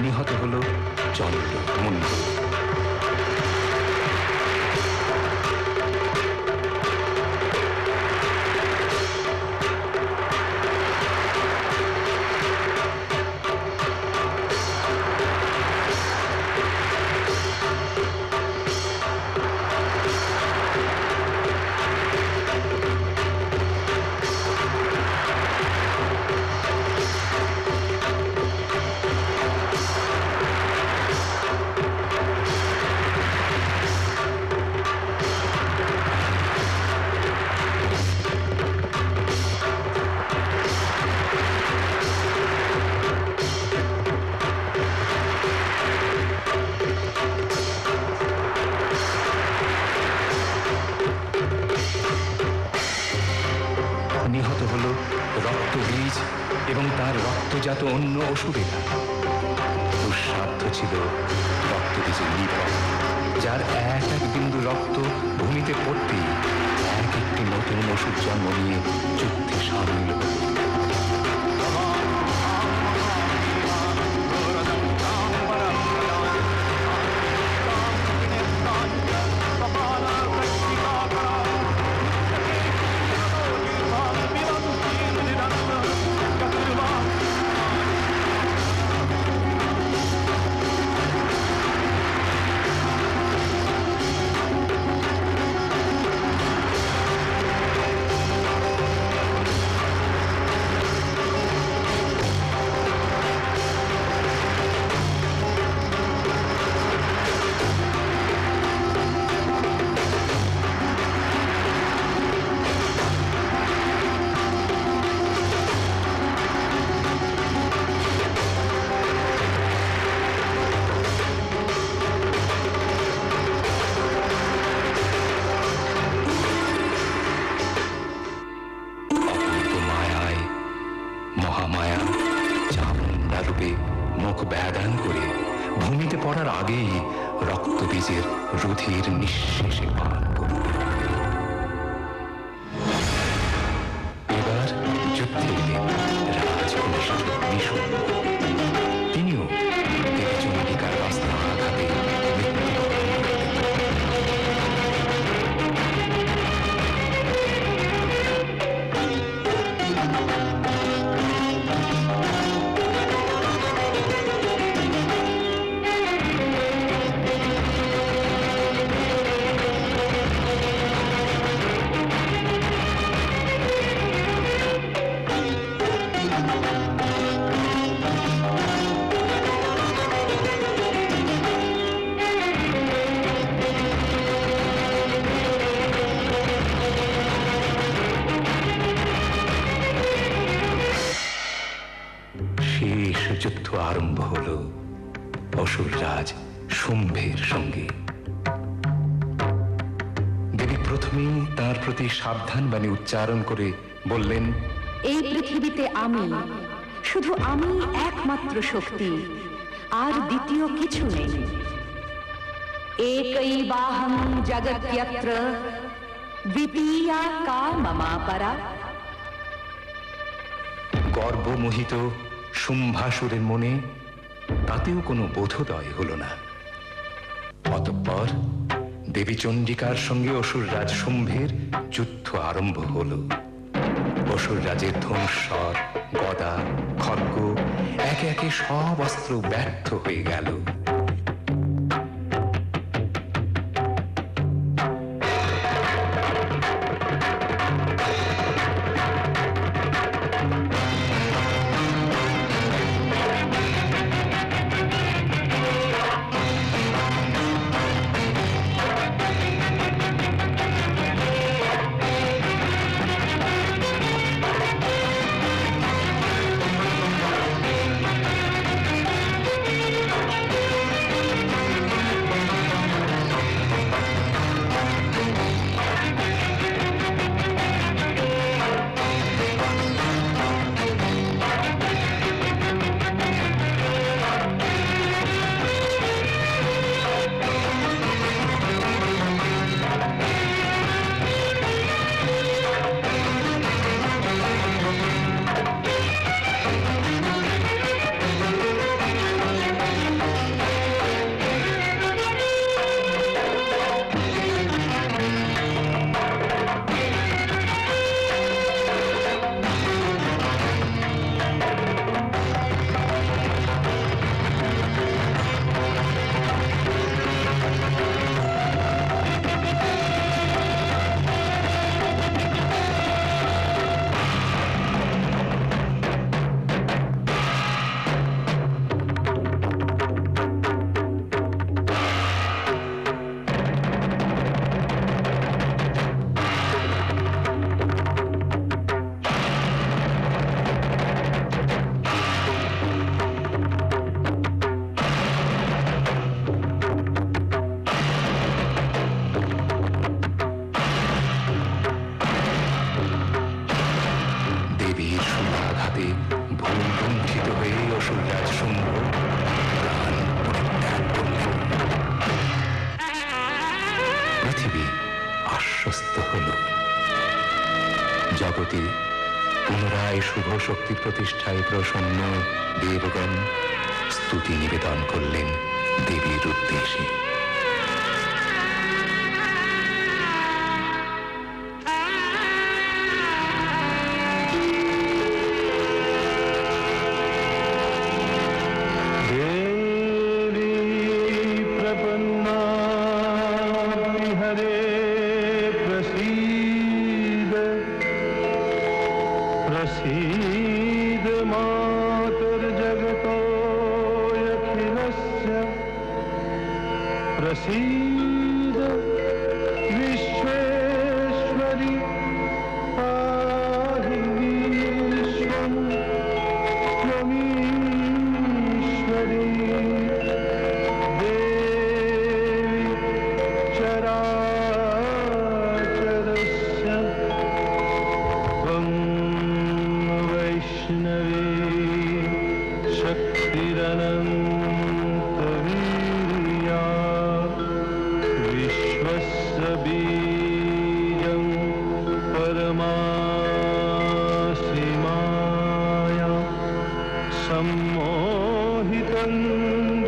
নিহত হল চন্দ্র মুন্ড। নিহত হল রক্তবীজ এবং তার রক্তজাত অন্য অসুরেরা। দুঃসাধ্য ছিল রক্তবীজের নিধন, যার এক এক বিন্দু রক্ত ভূমিতে পড়তেই এক একটি নতুন অসুর জন্ম নিয়ে যুদ্ধে সামিল হল। মহামায়া চামুণ্ডা রূপে মুখ ব্যাদান করে ভূমিতে পড়ার আগেই রক্তবীজের রুধির নিঃশেষে পান করল। এবার যুদ্ধে এলেন রাজকনিষ্ঠ নিশুম্ভ। তিনিও দেবী চণ্ডিকার অস্ত্র আঘাতে যুদ্ধ আরম্ভ হল অসুররাজ শুম্ভের সঙ্গে। দেবী প্রথমেই তার প্রতি সাবধান বাণী উচ্চারণ করে বললেন, এই পৃথিবীতে আমি, শুধু আমি একমাত্র শক্তি, আর দ্বিতীয় কিছু নেই। एकैवाहं जगत्यत्र द्वितीया का ममापरा। গর্বমোহিত শুম্ভাসুরের মনে তাতেও কোনো বোধোদয় হল না। অতঃপর দেবী চণ্ডিকার সঙ্গে অসুররাজ শুম্ভের যুদ্ধ আরম্ভ হল। অসুররাজের ধনুশ্বর, গদা, খড়গ একে একে সব অস্ত্র ব্যর্থ হয়ে গেল। জগতে পুনরায় শুভ শক্তি প্রতিষ্ঠায় প্রসন্ন দেবগণ স্তুতি নিবেদন করলেন দেবীর উদ্দেশ্যে। प्रसीद विश्वेश्वरी पाहि विश्वं त्वमीश्वरी देवी चराचरस्य त्वं वैष्णवी शक्तिरनन्तवीर्या विश्वस्य बीजं परमासि माया सम्मोहितं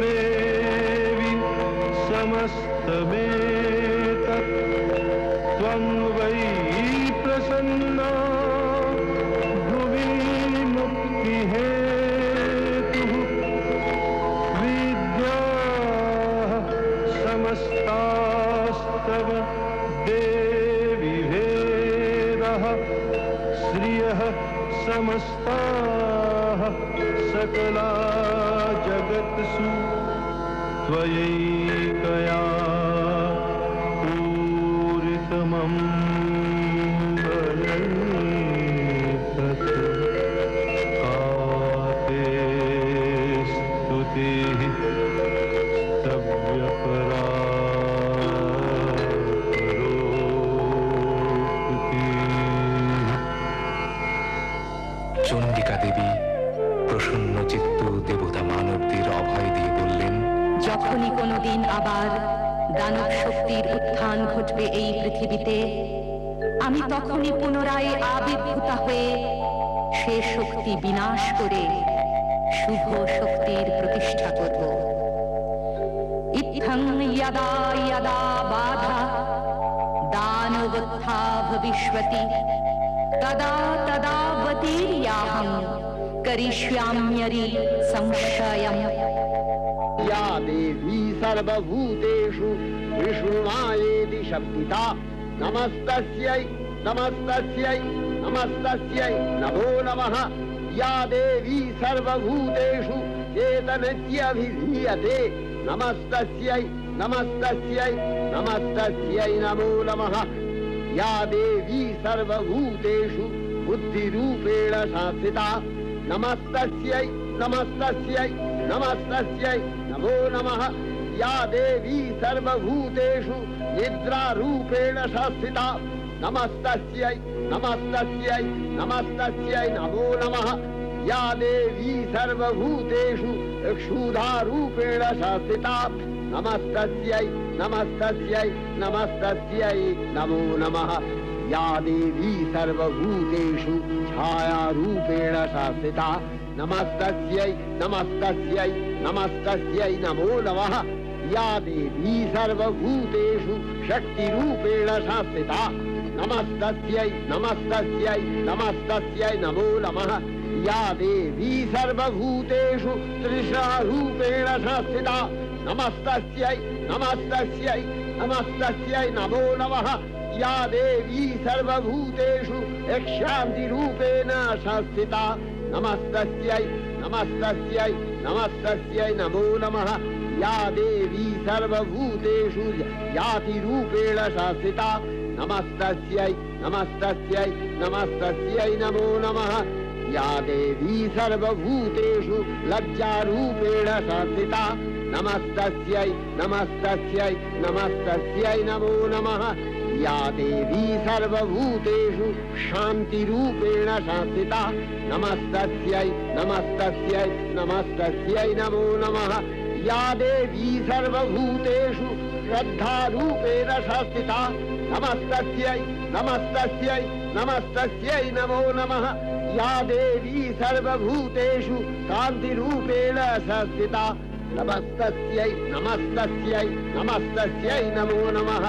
देवि समस्तमेतत् त्वं वै प्रसन्ना भुवि मुक्तिहेतुः विद्याः समस्तास्तव देवि भेदः श्रियः समस्ताः सकला जगत्सु त्वयैकया पूरितमं काते स्तुतिः स्तव्यपरा চণ্ডিকা দেবী প্রসন্ন চিত্ত দেবতা মানবদের অভয় দিয়ে বললেন, যখনই কোনোদিন আবার দানব শক্তির উত্থান ঘটবে এই পৃথিবীতে, আমি তখনই পুনরায় আবির্ভূতা হয়ে সে শক্তি বিনাশ করে শুভ শক্তির প্রতিষ্ঠা করব। ইত্থং যদা যদা বাধা দানবোত্থা ভবিষ্যতি তদা তদাবতীর্যাহং করিষ্যাম্যরি সংশয়म्। या देवी सर्वभूतेषु विष्णुमायेति शब्दिता नमस्तस्यै नमस्तस्यै नमस्तस्यै नमो नमः। या देवी सर्वभूतेषु चेतनत्यभिधीयते नमस्तस्यै नमस्तस्यै नमस्तस्यै नमो नमः। या देवी सर्वभूतेषु बुद्धिरूपेण संस्थिता नमस्तस्यै नमस्तस्यै नमस्तस्यै नमो नमः। या देवी सर्वभूतेषु निद्रारूपेण संस्थिता नमस्तस्यै नमस्तस्यै नमस्तस्यै नमो नमः। या देवी सर्वभूतेषु क्षुधारूपेण संस्थिता नमस्तस्यै नमस्तस्यै नमस्तस्यै नमो नमः। या देवी सर्वभूतेषु छायारूपेण संस्थिता नमस्तस्यै नमस्तस्यै नमस्तस्यै नमो नमः। या देवी सर्वभूतेषु शक्तिरूपेण संस्थिता नमस्तस्यै नमस्तस्यै नमस्तस्यै नमो नमः। या देवी सर्वभूतेषु तृष्णारूपेण संस्थिता नमस्तस्यै नमस्तस्यै नमस्तस्यै नमो नमः। या देवी सर्वभूतेषु क्षान्तिरूपेण संस्थिता नमस्तस्यै नमस्तस्यै नमस्तस्यै नमो नमः। या देवी सर्वभूतेषु यातिरूपेण संस्थिता नमस्तस्यै नमस्तस्यै नमस्तस्यै नमो नमः। या देवी सर्वभूतेषु लज्जारूपेण संस्थिता नमस्तस्यै नमस्तस्यै नमस्तस्यै नमो नमः। या देवी सर्वभूतेषु शान्तिरूपेण संस्थिता नमस्तस्यै नमस्तस्यै नमस्तस्यै नमो नमः। या देवी सर्वभूतेषु श्रद्धारूपेण संस्थिता नमस्तस्यै नमस्तस्यै नमस्तस्यै नमो नमः। या देवी सर्वभूतेषु कान्तिरूपेण संस्थिता नमस्तस्यै नमस्तस्यै नमस्तस्यै नमो नमः।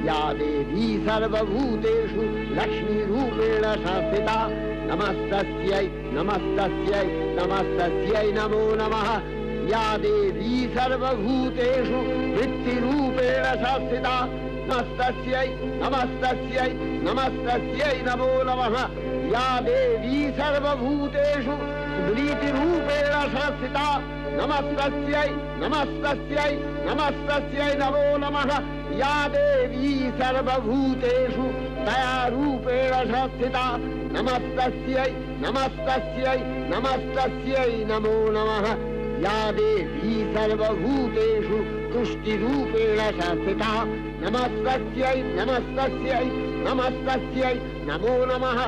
या देवी सर्वभूतेषु लक्ष्मीरूपेण संस्थिता नमस्तस्यै नमस्तस्यै नमस्तस्यै नमो नमः। या देवी सर्वभूतेषु वृत्तिरूपेण संस्थिता नमस्तस्यै नमस्तस्यै नमस्तस्यै नमो नमः। या देवी सर्वभूतेषु स्मृतिरूपेण संस्थिता नमस्तस्यै नमस्तस्यै नमस्तस्यै नमो नमः। या देवी सर्वभूतेषु दयारूपेण संस्थिता नमस्तस्यै नमस्तस्यै नमस्तस्यै नमो नमः। या देवी सर्वभूतेषु तुष्टिरूपेण संस्थिता नमस्तस्यै नमस्तस्यै नमस्तस्यै नमो नमः।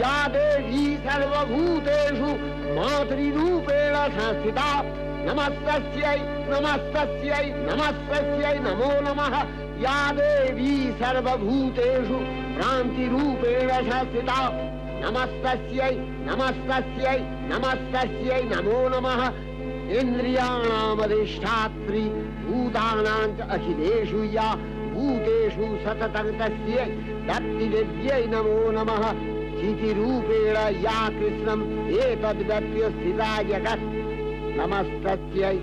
या देवी सर्वभूतेषु मातृरूपेण संस्थिता नमस्तस्यै नमस्तस्यै नमस्तस्यै नमो नमः। या देवी सर्वभूतेषु भ्रान्तिरूपेण संस्थिता नमस्तस्यै नमस्तस्यै नमस्तस्यै नमो नमः। इन्द्रियाणामधिष्ठात्री भूतानां च अखिलेषु या भूतेषु सततं तस्यै दत्तिविद्यै नमो नमः। चितिरूपेण या कृष्णम् एतद्व्यप्य स्थिता जगत् नमस्तस्यै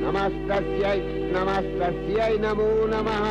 नमस्तस्यै नमस्तस्यै नमो नमः।